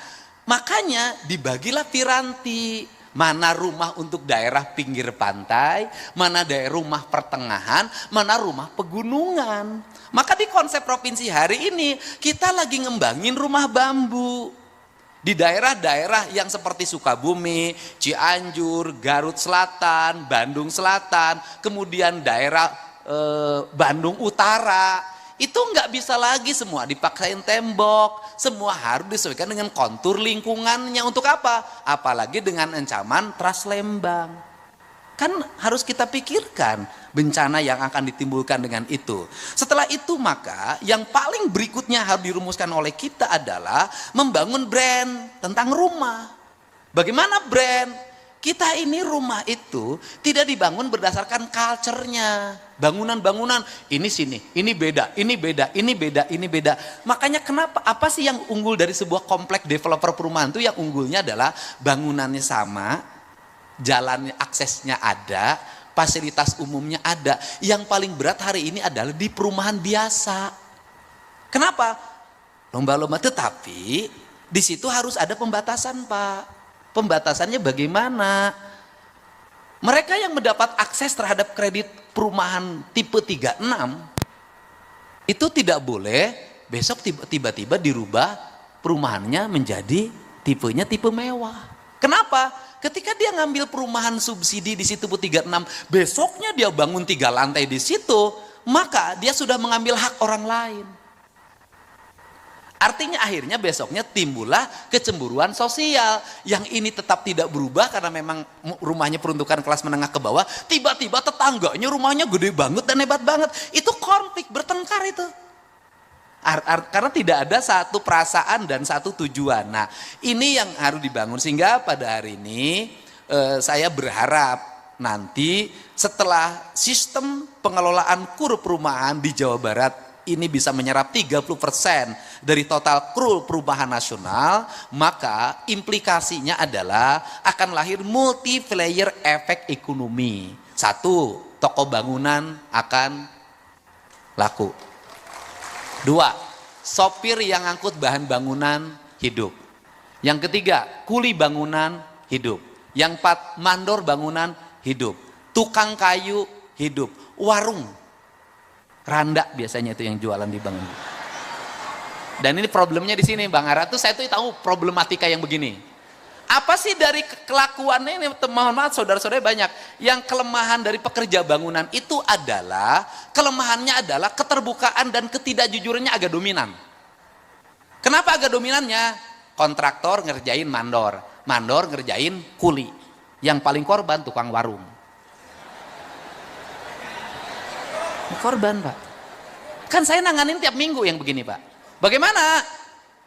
makanya dibagilah piranti. Mana rumah untuk daerah pinggir pantai, mana daerah rumah pertengahan, mana rumah pegunungan. Maka di konsep provinsi hari ini kita lagi ngembangin rumah bambu. Di daerah-daerah yang seperti Sukabumi, Cianjur, Garut Selatan, Bandung Selatan, kemudian daerah Bandung Utara, itu nggak bisa lagi semua dipaksain tembok, semua harus disesuaikan dengan kontur lingkungannya. Untuk apa? Apalagi dengan ancaman Trust Lembang. Kan harus kita pikirkan bencana yang akan ditimbulkan dengan itu. Setelah itu maka yang paling berikutnya harus dirumuskan oleh kita adalah membangun brand tentang rumah. Bagaimana brand? Kita ini rumah itu tidak dibangun berdasarkan culture-nya. Bangunan-bangunan, ini sini, ini beda, ini beda, ini beda, ini beda. Makanya kenapa, apa sih yang unggul dari sebuah kompleks developer perumahan itu? Yang unggulnya adalah bangunannya sama, jalan aksesnya ada, fasilitas umumnya ada. Yang paling berat hari ini adalah di perumahan biasa. Kenapa? Lomba-lomba, tetapi di situ harus ada pembatasan, Pak. Pembatasannya bagaimana? Mereka yang mendapat akses terhadap kredit perumahan tipe 36 itu tidak boleh besok tiba-tiba dirubah perumahannya menjadi tipenya tipe mewah. Kenapa? Ketika dia ngambil perumahan subsidi di situ 36, besoknya dia bangun 3 lantai di situ, maka dia sudah mengambil hak orang lain. Artinya akhirnya besoknya timbullah kecemburuan sosial. Yang ini tetap tidak berubah karena memang rumahnya peruntukan kelas menengah ke bawah. Tiba-tiba tetangganya rumahnya gede banget dan hebat banget. Itu konflik, bertengkar itu. Karena tidak ada satu perasaan dan satu tujuan. Nah, ini yang harus dibangun. Sehingga pada hari ini saya berharap nanti setelah sistem pengelolaan KUR perumahan di Jawa Barat ini bisa menyerap 30% dari total KUR perumahan nasional, maka implikasinya adalah akan lahir multi-layer efek ekonomi. 1, toko bangunan akan laku. 2, sopir yang angkut bahan bangunan hidup. Yang ketiga, kuli bangunan hidup. Yang 4, mandor bangunan hidup. Tukang kayu hidup. Warung Randa biasanya itu yang jualan di bangunan. Dan ini problemnya di sini, Bang Ara tuh, saya tuh tahu problematika yang begini. Apa sih dari kelakuannya ini? Mohon maaf saudara-saudara, banyak yang kelemahan dari pekerja bangunan itu adalah kelemahannya adalah keterbukaan dan ketidakjujurannya agak dominan. Kenapa agak dominannya? Kontraktor ngerjain mandor, mandor ngerjain kuli. Yang paling korban tukang warung. Korban, Pak. Kan saya nanganin tiap minggu yang begini, Pak. Bagaimana?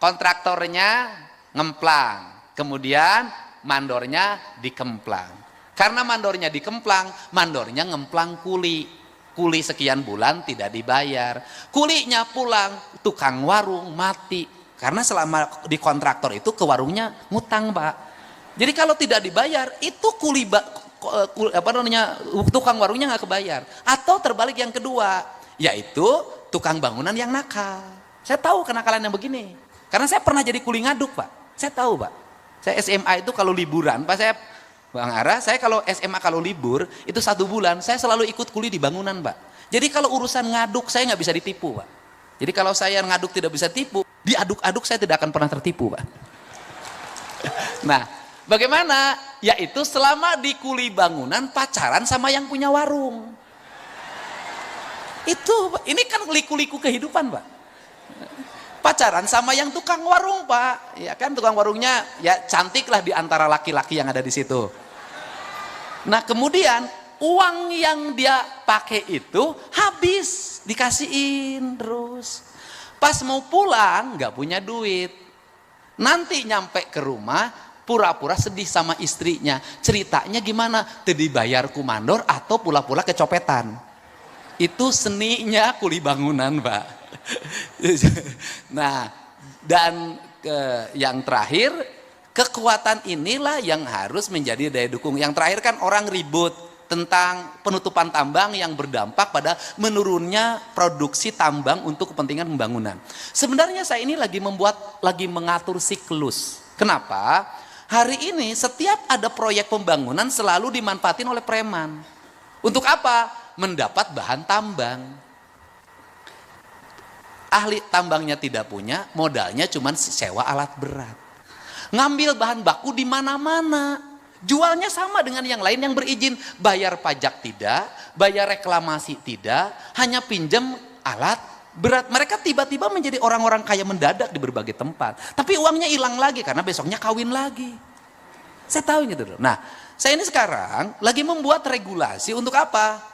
Kontraktornya ngemplang, kemudian mandornya dikemplang. Karena mandornya dikemplang, mandornya ngemplang kuli. Kuli sekian bulan tidak dibayar. Kulinya pulang, tukang warung mati. Karena selama di kontraktor itu ke warungnya ngutang, Pak. Jadi kalau tidak dibayar, itu tukang warungnya nggak kebayar. Atau terbalik yang kedua, yaitu tukang bangunan yang nakal. Saya tahu kenakalan yang begini, karena saya pernah jadi kuli ngaduk, Pak. Saya tahu, Pak. Saya SMA itu kalau liburan, Pak, saya Bang Ara, saya kalau SMA kalau libur itu 1 bulan, saya selalu ikut kuli di bangunan, Pak. Jadi kalau urusan ngaduk saya nggak bisa ditipu, Pak. Jadi kalau saya ngaduk tidak bisa tipu, diaduk-aduk saya tidak akan pernah tertipu, Pak. Nah, bagaimana? Yaitu selama di kuli bangunan pacaran sama yang punya warung. Ini kan liku-liku kehidupan, Pak. Pacaran sama yang tukang warung, Pak. Ya kan, tukang warungnya ya cantik lah di antara laki-laki yang ada di situ. Nah, kemudian uang yang dia pakai itu habis, dikasihin terus. Pas mau pulang nggak punya duit. Nanti nyampe ke rumah pura-pura sedih sama istrinya. Ceritanya gimana? Tadi bayar kumandor atau pula-pula kecopetan. Itu seninya kuli bangunan, Pak. Nah, dan yang terakhir, kekuatan inilah yang harus menjadi daya dukung. Yang terakhir kan orang ribut tentang penutupan tambang yang berdampak pada menurunnya produksi tambang untuk kepentingan pembangunan. Sebenarnya saya ini lagi mengatur siklus. Kenapa? Hari ini setiap ada proyek pembangunan selalu dimanfaatin oleh preman. Untuk apa? Mendapat bahan tambang. Ahli tambangnya tidak punya, modalnya cuma sewa alat berat. Ngambil bahan baku di mana-mana. Jualnya sama dengan yang lain yang berizin. Bayar pajak tidak, bayar reklamasi tidak, hanya pinjam alat berat. Mereka tiba-tiba menjadi orang-orang kaya mendadak di berbagai tempat. Tapi uangnya hilang lagi karena besoknya kawin lagi. Saya tahu gitu. Nah, saya ini sekarang lagi membuat regulasi untuk apa?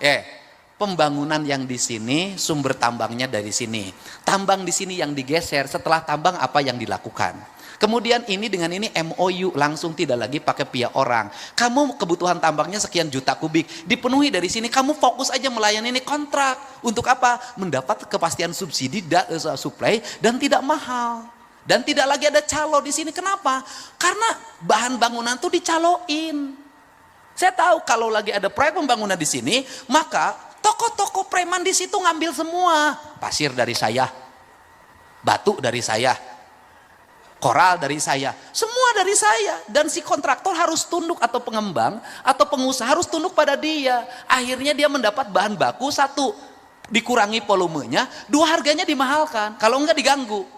Pembangunan yang di sini, sumber tambangnya dari sini. Tambang di sini yang digeser, setelah tambang apa yang dilakukan. Kemudian ini dengan ini MOU, langsung tidak lagi pakai pihak orang. Kamu kebutuhan tambangnya sekian juta kubik, dipenuhi dari sini, kamu fokus aja melayani ini kontrak. Untuk apa? Mendapat kepastian subsidi supply dan tidak mahal. Dan tidak lagi ada calo di sini. Kenapa? Karena bahan bangunan tuh dicaloin. Saya tahu kalau lagi ada proyek pembangunan di sini, maka toko-toko preman di situ ngambil semua. Pasir dari saya, batu dari saya, koral dari saya, semua dari saya. Dan si kontraktor harus tunduk, atau pengembang atau pengusaha harus tunduk pada dia. Akhirnya dia mendapat bahan baku, satu dikurangi volumenya, dua harganya dimahalkan, kalau enggak diganggu.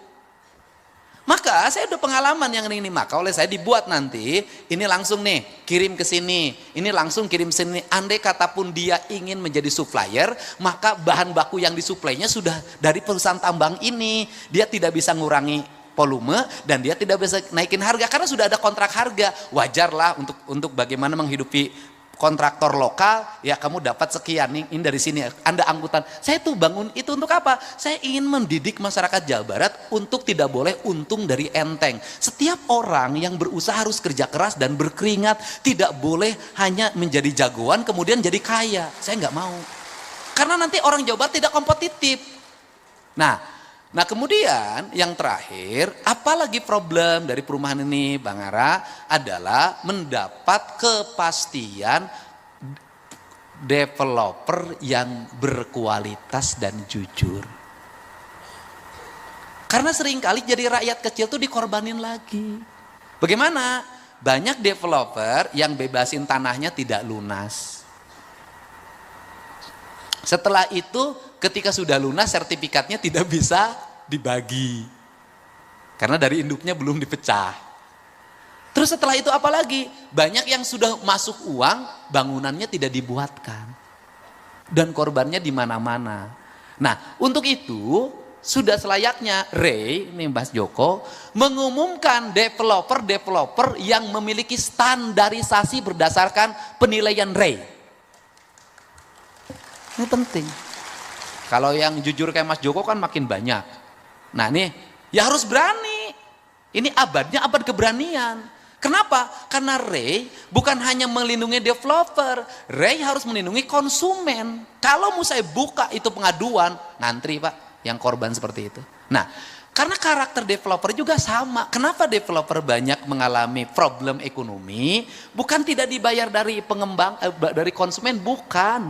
Maka saya udah pengalaman yang ini, maka oleh saya dibuat nanti, ini langsung nih kirim ke sini, ini langsung kirim sini. Andai kata pun dia ingin menjadi supplier, maka bahan baku yang disuplainya sudah dari perusahaan tambang ini. Dia tidak bisa ngurangi volume dan dia tidak bisa naikin harga karena sudah ada kontrak harga. Wajarlah untuk bagaimana menghidupi kontraktor lokal, ya kamu dapat sekian nih, ini dari sini, Anda angkutan. Saya tuh bangun itu untuk apa? Saya ingin mendidik masyarakat Jawa Barat untuk tidak boleh untung dari enteng. Setiap orang yang berusaha harus kerja keras dan berkeringat, tidak boleh hanya menjadi jagoan kemudian jadi kaya. Saya nggak mau. Karena nanti orang Jawa Barat tidak kompetitif. Nah kemudian yang terakhir, apalagi problem dari perumahan ini Bang Ara adalah mendapat kepastian developer yang berkualitas dan jujur. Karena seringkali jadi rakyat kecil tuh dikorbanin lagi. Bagaimana? Banyak developer yang bebasin tanahnya tidak lunas. Setelah itu ketika sudah lunas sertifikatnya tidak bisa dibagi. Karena dari induknya belum dipecah. Terus setelah itu apa lagi? Banyak yang sudah masuk uang, bangunannya tidak dibuatkan. Dan korbannya di mana-mana. Nah, untuk itu sudah selayaknya Ray, ini Mas Joko, mengumumkan developer-developer yang memiliki standarisasi berdasarkan penilaian Ray. Ini penting. Kalau yang jujur kayak Mas Joko kan makin banyak. Nah nih, ya harus berani. Ini abadnya abad keberanian. Kenapa? Karena Ray bukan hanya melindungi developer, Ray harus melindungi konsumen. Kalau mau saya buka itu pengaduan, ngantri Pak, yang korban seperti itu. Nah, karena karakter developer juga sama. Kenapa developer banyak mengalami problem ekonomi? Bukan tidak dibayar dari pengembang, dari konsumen, bukan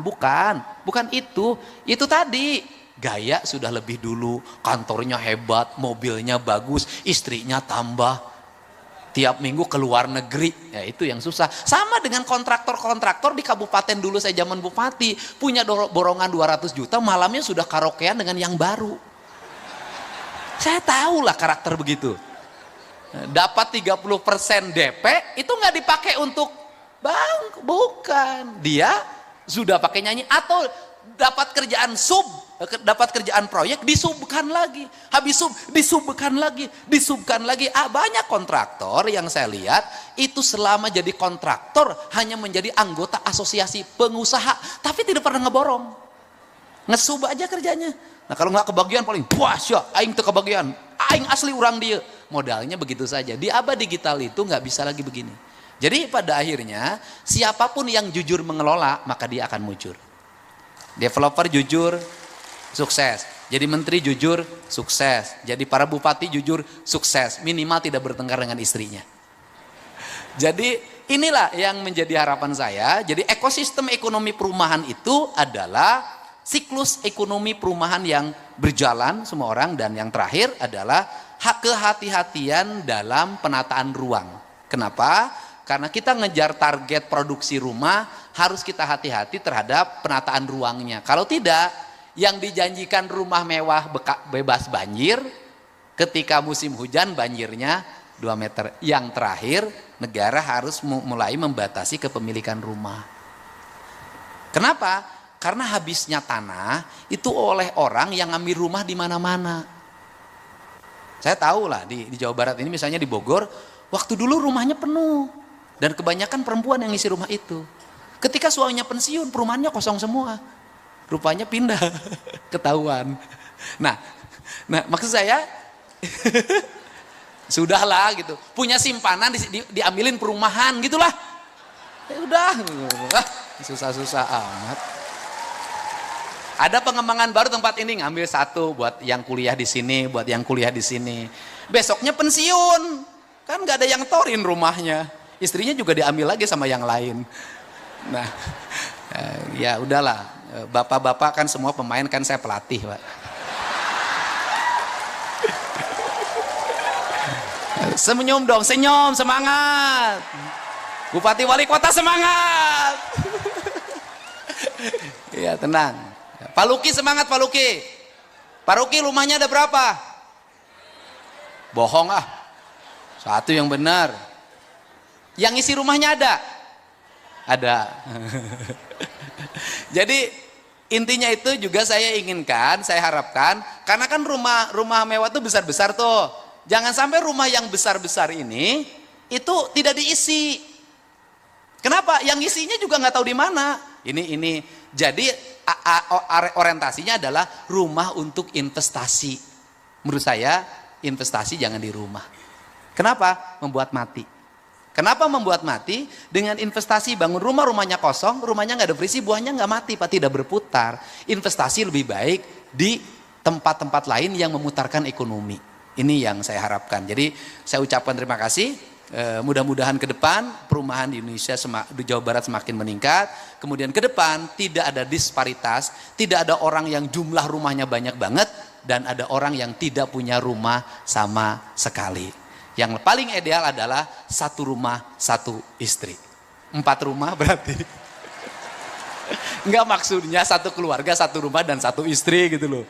itu. Itu tadi gaya sudah lebih dulu, kantornya hebat, mobilnya bagus, istrinya tambah, tiap minggu ke luar negeri. Ya itu yang susah. Sama dengan kontraktor-kontraktor di kabupaten dulu saya zaman bupati, punya borongan 200 juta, malamnya sudah karaokean dengan yang baru. Saya tahulah karakter begitu. Dapat 30% DP itu nggak dipakai untuk bank, bukan. Dia sudah pakai nyanyi atau dapat kerjaan dapat kerjaan proyek disubkan lagi. Habis disubkan lagi. Banyak kontraktor yang saya lihat itu selama jadi kontraktor hanya menjadi anggota asosiasi pengusaha, tapi tidak pernah ngeborong. Ngesub aja kerjanya. Nah kalau nggak kebagian paling puas ya, aing tuh kebagian, aing asli orang dia. Modalnya begitu saja. Di abad digital itu nggak bisa lagi begini. Jadi pada akhirnya siapapun yang jujur mengelola maka dia akan mujur. Developer jujur, sukses. Jadi menteri jujur, sukses. Jadi para bupati jujur, sukses. Minimal tidak bertengkar dengan istrinya. Jadi inilah yang menjadi harapan saya. Jadi ekosistem ekonomi perumahan itu adalah siklus ekonomi perumahan yang berjalan semua orang, dan yang terakhir adalah kehati-hatian dalam penataan ruang. Kenapa? Karena kita ngejar target produksi rumah, harus kita hati-hati terhadap penataan ruangnya. Kalau tidak, yang dijanjikan rumah mewah bebas banjir, ketika musim hujan banjirnya 2 meter. Yang terakhir, negara harus mulai membatasi kepemilikan rumah. Kenapa? Karena habisnya tanah itu oleh orang yang ngambil rumah di mana-mana. Saya tahu lah di Jawa Barat ini, misalnya di Bogor, waktu dulu rumahnya penuh dan kebanyakan perempuan yang ngisi rumah itu. Ketika suaminya pensiun, perumahannya kosong semua. Rupanya pindah, ketahuan. Nah maksud saya sudahlah gitu. Punya simpanan diambilin perumahan gitulah. Ya udah, susah-susah amat. Ada pengembangan baru tempat ini, ngambil satu buat yang kuliah di sini, buat yang kuliah di sini. Besoknya pensiun, kan nggak ada yang torin rumahnya. Istrinya juga diambil lagi sama yang lain. Nah, ya udahlah. Bapak-bapak kan semua pemain, kan saya pelatih, Pak. Senyum dong, senyum, semangat. Bupati Wali Kota semangat. Ya tenang. Pak Luki semangat, Pak Luki. Pak Luki rumahnya ada berapa? Bohong ah. Satu yang benar. Yang isi rumahnya ada? Ada. Jadi intinya itu juga saya inginkan, saya harapkan, karena kan rumah mewah itu besar-besar tuh. Jangan sampai rumah yang besar-besar ini itu tidak diisi. Kenapa? Yang isinya juga nggak tahu di mana. Ini. Jadi orientasinya adalah rumah untuk investasi. Menurut saya investasi jangan di rumah. Kenapa? Membuat mati. Kenapa membuat mati? Dengan investasi bangun rumah, rumahnya kosong, rumahnya nggak ada berisi, buahnya nggak mati, Pak, tidak berputar. Investasi lebih baik di tempat-tempat lain yang memutarkan ekonomi. Ini yang saya harapkan. Jadi saya ucapkan terima kasih. Mudah-mudahan ke depan perumahan di Indonesia, di Jawa Barat semakin meningkat. Kemudian ke depan tidak ada disparitas, tidak ada orang yang jumlah rumahnya banyak banget, dan ada orang yang tidak punya rumah sama sekali. Yang paling ideal adalah satu rumah, satu istri. 4 rumah berarti. Enggak, maksudnya satu keluarga, satu rumah, dan satu istri gitu loh.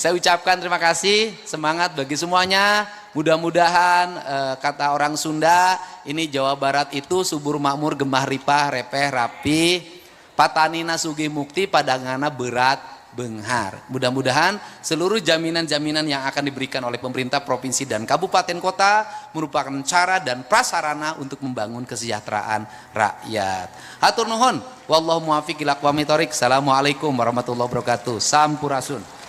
Saya ucapkan terima kasih, semangat bagi semuanya. Mudah-mudahan kata orang Sunda, ini Jawa Barat itu subur makmur, gemah ripah, repeh rapi, patanina sugih mukti, padangana berat benghar. Mudah-mudahan seluruh jaminan-jaminan yang akan diberikan oleh pemerintah provinsi dan kabupaten kota merupakan cara dan prasarana untuk membangun kesejahteraan rakyat. Hatur nuhun, wallahu muwaffiq ila aqwamit thoriq. Assalamualaikum warahmatullahi wabarakatuh. Sampurasun.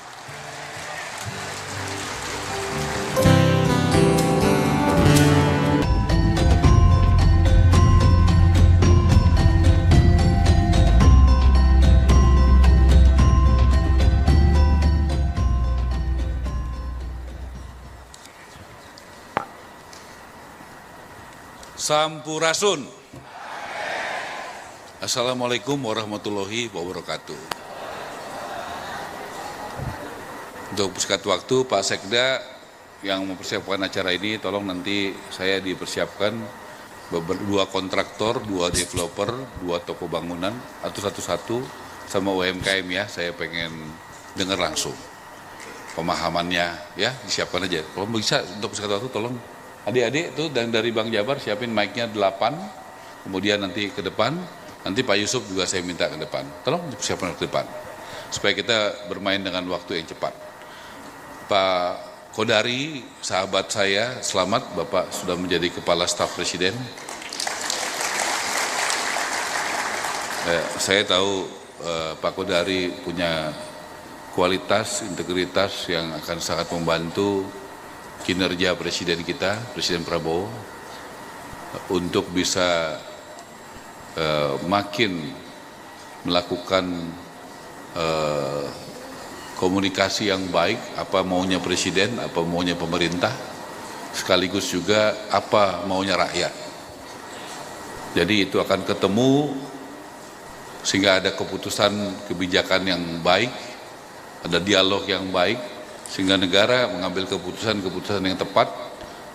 Sampurasun. Assalamualaikum warahmatullahi wabarakatuh. Untuk persingkat waktu, Pak Sekda yang mempersiapkan acara ini, tolong nanti saya dipersiapkan 2 kontraktor, 2 developer, 2 toko bangunan, atau satu-satu sama UMKM ya. Saya pengen dengar langsung pemahamannya ya, disiapkan aja. Kalau bisa untuk persingkat waktu, tolong adik-adik tuh dari Bang Jabar siapin mic-nya 8, kemudian nanti ke depan, nanti Pak Yusuf juga saya minta ke depan. Tolong siapkan ke depan, supaya kita bermain dengan waktu yang cepat. Pak Kodari, sahabat saya, selamat, Bapak sudah menjadi Kepala Staf Presiden. Saya tahu Pak Kodari punya kualitas, integritas yang akan sangat membantu kinerja Presiden kita, Presiden Prabowo, untuk bisa makin melakukan komunikasi yang baik, apa maunya Presiden, apa maunya pemerintah, sekaligus juga apa maunya rakyat. Jadi itu akan ketemu sehingga ada keputusan kebijakan yang baik, ada dialog yang baik, sehingga negara mengambil keputusan-keputusan yang tepat,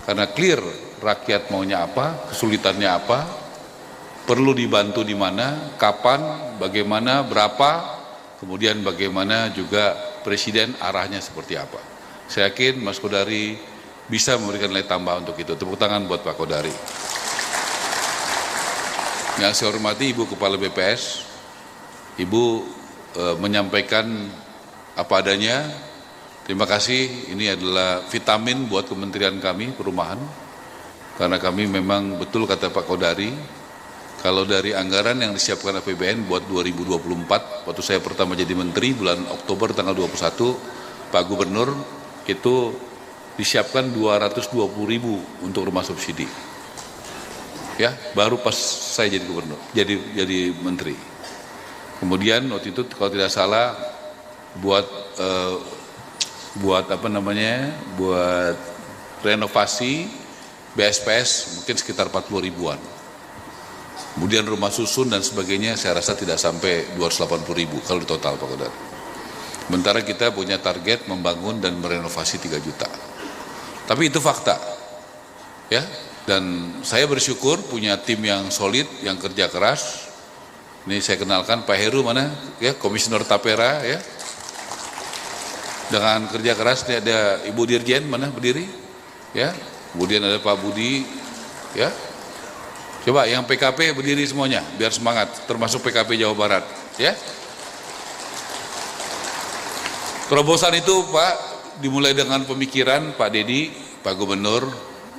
karena clear rakyat maunya apa, kesulitannya apa, perlu dibantu di mana, kapan, bagaimana, berapa, kemudian bagaimana juga Presiden arahnya seperti apa. Saya yakin Mas Kodari bisa memberikan nilai tambah untuk itu. Tepuk tangan buat Pak Kodari. Yang saya hormati Ibu Kepala BPS, Ibu menyampaikan apa adanya. Terima kasih, ini adalah vitamin buat kementerian kami, perumahan. Karena kami memang betul kata Pak Kodari, kalau dari anggaran yang disiapkan APBN buat 2024, waktu saya pertama jadi menteri bulan Oktober tanggal 21, Pak Gubernur itu disiapkan 220.000 untuk rumah subsidi. Ya, baru pas saya jadi gubernur, jadi menteri. Kemudian waktu itu kalau tidak salah buat buat renovasi BSPS mungkin sekitar 40 ribuan. Kemudian rumah susun dan sebagainya saya rasa tidak sampai 280.000 kalau total Pak Kodari. Sementara kita punya target membangun dan merenovasi 3 juta. Tapi itu fakta. Ya, dan saya bersyukur punya tim yang solid, yang kerja keras. Ini saya kenalkan Pak Heru mana? Ya, Komisioner Tapera ya. Dengan kerja keras ini ada Ibu Dirjen mana berdiri? Ya. Kemudian ada Pak Budi ya. Coba yang PKP berdiri semuanya biar semangat, termasuk PKP Jawa Barat, ya. Terobosan itu Pak dimulai dengan pemikiran Pak Dedi, Pak Gubernur,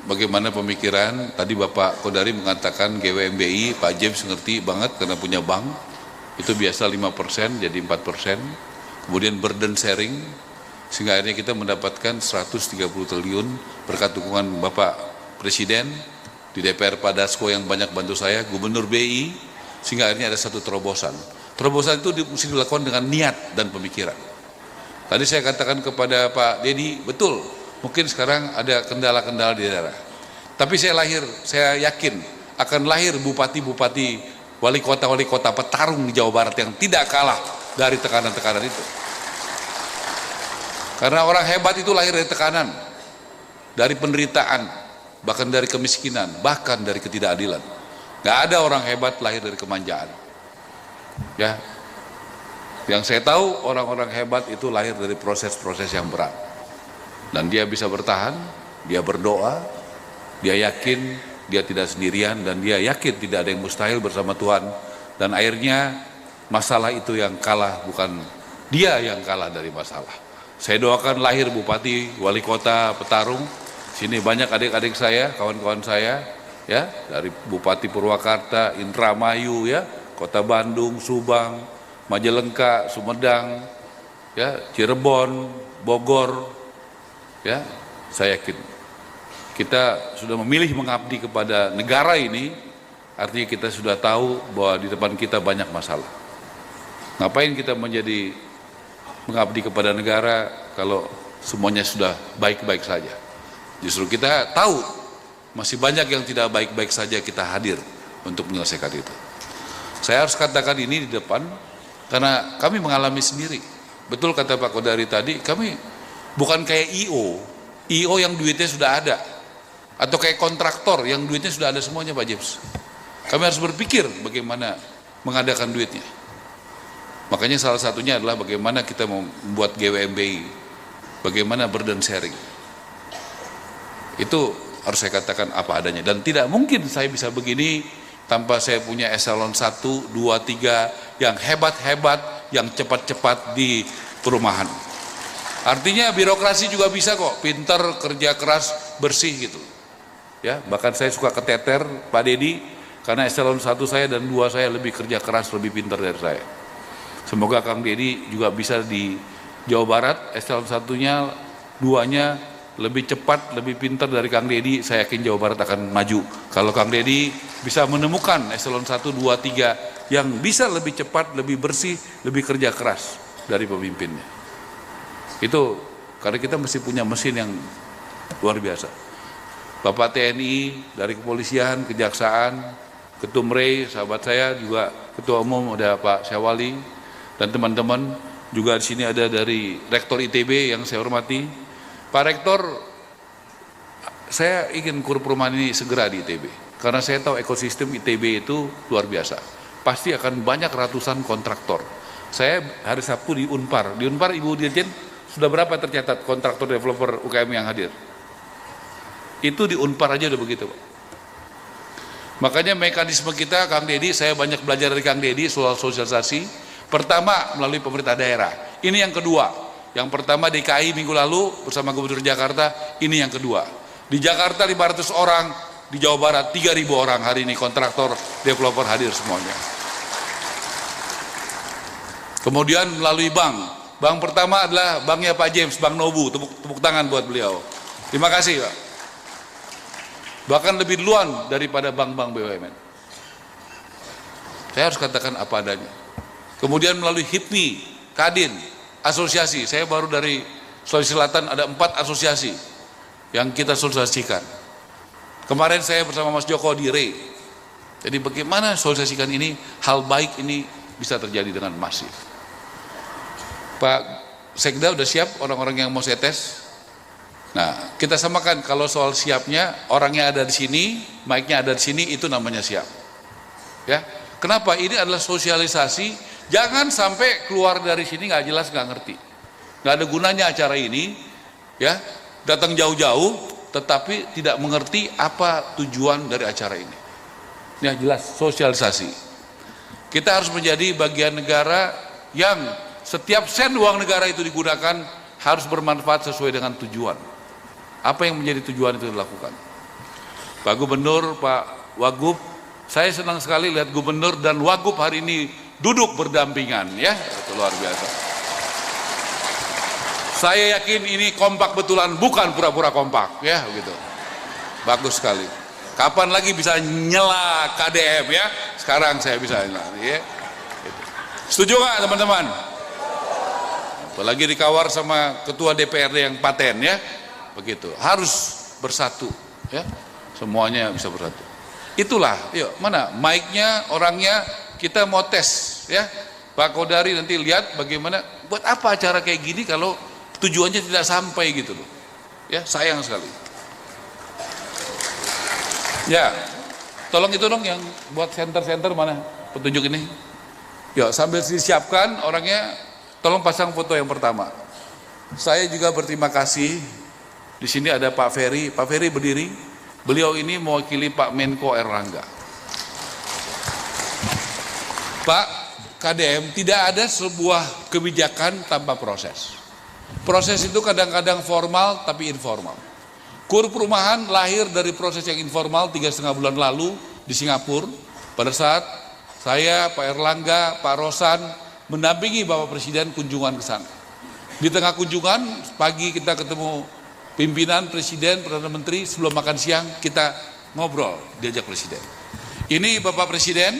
bagaimana pemikiran, tadi Bapak Kodari mengatakan GWMBI, Pak James ngerti banget karena punya bank, itu biasa 5% jadi 4%, kemudian burden sharing, sehingga akhirnya kita mendapatkan 130 triliun berkat dukungan Bapak Presiden, di DPR Pak Dasko yang banyak bantu saya, Gubernur BI, sehingga akhirnya ada satu terobosan. Terobosan itu mesti dilakukan dengan niat dan pemikiran. Tadi saya katakan kepada Pak Dedi, betul, mungkin sekarang ada kendala-kendala di daerah. Tapi saya yakin akan lahir bupati-bupati, wali kota petarung di Jawa Barat yang tidak kalah dari tekanan-tekanan itu. Karena orang hebat itu lahir dari tekanan, dari penderitaan, bahkan dari kemiskinan, bahkan dari ketidakadilan. Gak ada orang hebat lahir dari kemanjaan. Ya, yang saya tahu orang-orang hebat itu lahir dari proses-proses yang berat. Dan dia bisa bertahan, dia berdoa, dia yakin dia tidak sendirian, dan dia yakin tidak ada yang mustahil bersama Tuhan. Dan akhirnya masalah itu yang kalah, bukan dia yang kalah dari masalah. Saya doakan lahir bupati, wali kota, petarung. Sini banyak adik-adik saya, kawan-kawan saya, ya, dari Bupati Purwakarta, Indramayu, ya, Kota Bandung, Subang, Majalengka, Sumedang, ya, Cirebon, Bogor, ya, saya yakin kita sudah memilih mengabdi kepada negara ini, artinya kita sudah tahu bahwa di depan kita banyak masalah. Ngapain kita mengabdi kepada negara kalau semuanya sudah baik-baik saja? Justru kita tahu masih banyak yang tidak baik-baik saja, kita hadir untuk menyelesaikan itu. Saya harus katakan ini di depan karena kami mengalami sendiri. Betul kata Pak Kodari tadi, kami bukan kayak IO yang duitnya sudah ada, atau kayak kontraktor yang duitnya sudah ada semuanya Pak James. Kami harus berpikir bagaimana mengadakan duitnya. Makanya salah satunya adalah bagaimana kita membuat GWMBI, bagaimana burden sharing. Itu harus saya katakan apa adanya, dan tidak mungkin saya bisa begini tanpa saya punya eselon 1, 2, 3 yang hebat-hebat, yang cepat-cepat di perumahan. Artinya birokrasi juga bisa kok, pintar, kerja keras, bersih gitu. Ya, bahkan saya suka keteter Pak Dedi karena eselon 1 saya dan 2 saya lebih kerja keras, lebih pintar dari saya. Semoga Kang Dedi juga bisa di Jawa Barat eselon 1-nya, 2-nya lebih cepat, lebih pintar dari Kang Dedi. Saya yakin Jawa Barat akan maju kalau Kang Dedi bisa menemukan eselon 1, 2, 3 yang bisa lebih cepat, lebih bersih, lebih kerja keras dari pemimpinnya. Itu karena kita mesti punya mesin yang luar biasa. Bapak TNI, dari kepolisian, kejaksaan, Ketum Rey, sahabat saya juga, Ketua Umum ada Pak Syawali, dan teman-teman juga di sini ada dari Rektor ITB yang saya hormati. Pak Rektor, saya ingin kur perumahan ini segera di ITB, karena saya tahu ekosistem ITB itu luar biasa. Pasti akan banyak ratusan kontraktor. Saya hari Sabtu di Unpar. Di Unpar Ibu Dirjen sudah berapa tercatat kontraktor developer UKM yang hadir? Itu di Unpar aja udah begitu, Pak. Makanya mekanisme kita, Kang Dedi, saya banyak belajar dari Kang Dedi soal sosialisasi. Pertama, melalui pemerintah daerah. Ini yang kedua. Yang pertama DKI minggu lalu bersama Gubernur Jakarta, ini yang kedua. Di Jakarta 500 orang, di Jawa Barat 3.000 orang hari ini kontraktor, developer hadir semuanya. Kemudian melalui bank. Bank pertama adalah banknya Pak James, Bank Nobu, tepuk tangan buat beliau. Terima kasih Pak. Bahkan lebih duluan daripada bank-bank BUMN. Saya harus katakan apa adanya. Kemudian melalui HIPMI, Kadin, asosiasi. Saya baru dari Sulawesi Selatan ada 4 asosiasi yang kita sosialisasikan. Kemarin saya bersama Mas Joko di RE. Jadi bagaimana sosialisasikan ini, hal baik ini bisa terjadi dengan masif. Pak Sekda udah siap orang-orang yang mau saya tes? Nah, kita samakan kalau soal siapnya, orangnya ada di sini, mic-nya ada di sini, itu namanya siap. Ya, kenapa? Ini adalah sosialisasi, jangan sampai keluar dari sini nggak jelas, nggak ngerti. Nggak ada gunanya acara ini, ya, datang jauh-jauh, tetapi tidak mengerti apa tujuan dari acara ini. Ya, jelas, sosialisasi. Kita harus menjadi bagian negara yang setiap sen uang negara itu digunakan harus bermanfaat sesuai dengan tujuan. Apa yang menjadi tujuan itu dilakukan. Pak Gubernur, Pak Wagub, saya senang sekali lihat Gubernur dan Wagub hari ini duduk berdampingan, ya, itu luar biasa. Saya yakin ini kompak betulan, bukan pura-pura kompak, ya, begitu. Bagus sekali. Kapan lagi bisa nyela KDM, ya? Sekarang saya bisa nyela, ya. Setuju nggak teman-teman? Apalagi dikawal sama ketua DPRD yang paten, ya, begitu. Harus bersatu, ya, semuanya bisa bersatu. Itulah, yuk, mana mic-nya, orangnya, kita mau tes, ya. Pak Kodari nanti lihat bagaimana, buat apa acara kayak gini kalau tujuannya tidak sampai gitu loh, ya, sayang sekali. Ya, tolong itu dong yang buat center-center mana petunjuk ini. Yuk, sambil disiapkan orangnya. Tolong pasang foto yang pertama. Saya juga berterima kasih. Di sini ada Pak Ferry. Pak Ferry berdiri. Beliau ini mewakili Pak Menko Erlangga. Pak KDM, tidak ada sebuah kebijakan tanpa proses. Proses itu kadang-kadang formal tapi informal. KUR Perumahan lahir dari proses yang informal 3,5 bulan lalu di Singapura. Pada saat saya, Pak Erlangga, Pak Rosan mendampingi Bapak Presiden kunjungan ke sana. Di tengah kunjungan, pagi kita ketemu pimpinan Presiden, Perdana Menteri, sebelum makan siang kita ngobrol, diajak Presiden. Ini Bapak Presiden,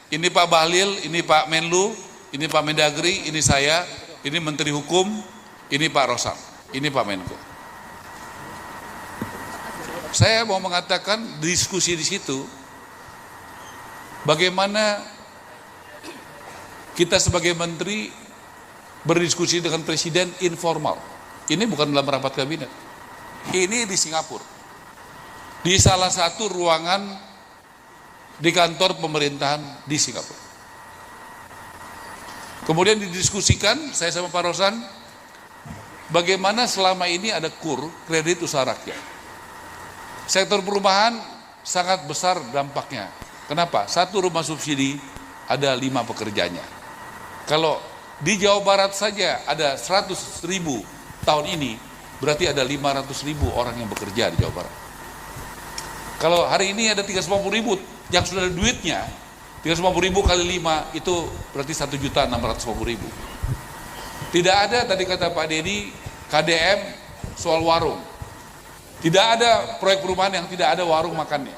ini Pak Bahlil, ini Pak Menlu, ini Pak Mendagri, ini saya, ini Menteri Hukum, ini Pak Rosan, ini Pak Menko. Saya mau mengatakan diskusi di situ, bagaimana kita sebagai menteri berdiskusi dengan presiden informal. Ini bukan dalam rapat kabinet. Ini di Singapura. Di salah satu ruangan di kantor pemerintahan di Singapura. Kemudian didiskusikan, saya sama Pak Rosan, bagaimana selama ini ada KUR, kredit usaha rakyat. Sektor perumahan sangat besar dampaknya. Kenapa? Satu rumah subsidi ada 5 pekerjanya. Kalau di Jawa Barat saja ada 100.000 tahun ini, berarti ada 500.000 orang yang bekerja di Jawa Barat. Kalau hari ini ada 350.000 yang sudah ada duitnya, 350.000 kali 5 itu berarti 1.650.000. Tidak ada, tadi kata Pak Dedi, KDM soal warung. Tidak ada proyek perumahan yang tidak ada warung makannya.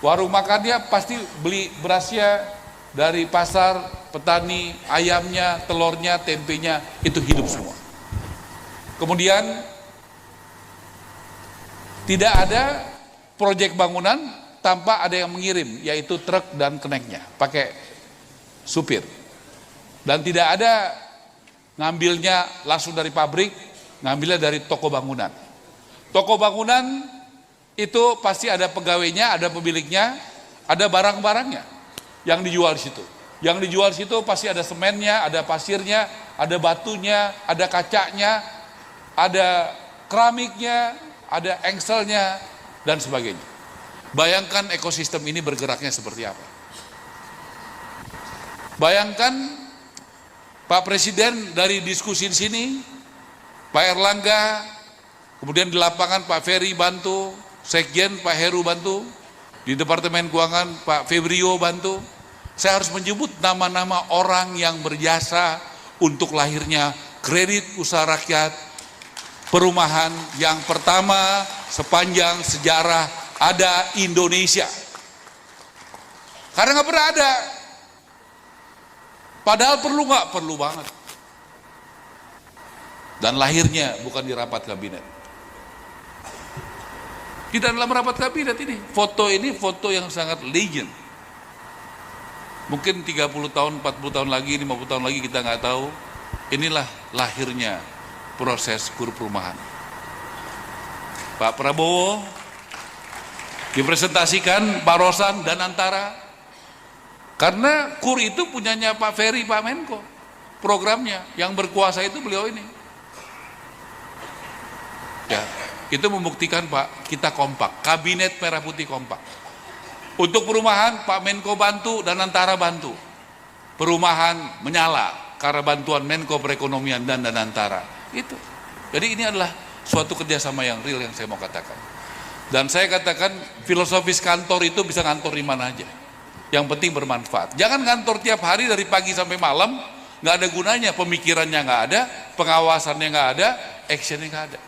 Warung makannya pasti beli berasnya dari pasar, petani, ayamnya, telurnya, tempenya, itu hidup semua. Kemudian tidak ada proyek bangunan tanpa ada yang mengirim, yaitu truk dan keneknya, pakai supir. Dan tidak ada ngambilnya langsung dari pabrik, ngambilnya dari toko bangunan. Toko bangunan itu pasti ada pegawainya, ada pemiliknya, ada barang-barangnya yang dijual di situ. Yang dijual di situ pasti ada semennya, ada pasirnya, ada batunya, ada kacanya, ada keramiknya, ada engselnya, dan sebagainya. Bayangkan ekosistem ini bergeraknya seperti apa. Bayangkan Pak Presiden dari diskusi di sini, Pak Erlangga, kemudian di lapangan Pak Ferry bantu, Sekjen Pak Heru bantu, di Departemen Keuangan Pak Febrio bantu. Saya harus menyebut nama-nama orang yang berjasa untuk lahirnya kredit usaha rakyat perumahan yang pertama sepanjang sejarah ada Indonesia. Karena nggak pernah ada. Padahal perlu nggak? Perlu banget. Dan lahirnya bukan di rapat kabinet. Di dalam rapat kabinet ini foto yang sangat legend. Mungkin 30 tahun, 40 tahun lagi, 50 tahun lagi kita nggak tahu. Inilah lahirnya proses KUR perumahan. Pak Prabowo dipresentasikan Pak Rosan dan Antara. Karena KUR itu punyanya Pak Ferry, Pak Menko. Programnya yang berkuasa itu beliau ini. Ya, itu membuktikan Pak, kita kompak. Kabinet Merah Putih kompak. Untuk perumahan Pak Menko bantu dan Antara bantu. Perumahan menyala karena bantuan Menko Perekonomian dan Antara. Itu. Jadi ini adalah suatu kerjasama yang real yang saya mau katakan. Dan saya katakan filosofis kantor itu bisa kantor di mana aja. Yang penting bermanfaat. Jangan kantor tiap hari dari pagi sampai malam, nggak ada gunanya, pemikirannya nggak ada, pengawasannya nggak ada, actionnya nggak ada.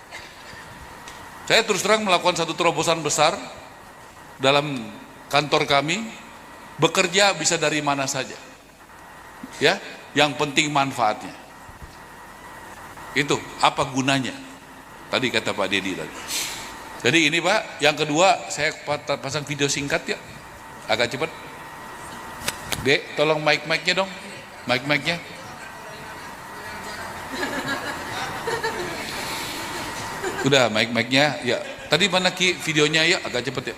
Saya terus terang melakukan satu terobosan besar dalam kantor kami, bekerja bisa dari mana saja, ya, yang penting manfaatnya. Itu apa gunanya? Tadi kata Pak Dedi tadi. Jadi ini Pak, yang kedua saya pasang video singkat ya, agak cepat. Dek, tolong mic-nya dong, mic-nya. Udah mic-nya, ya. Tadi mana Ki videonya ya, agak cepet ya.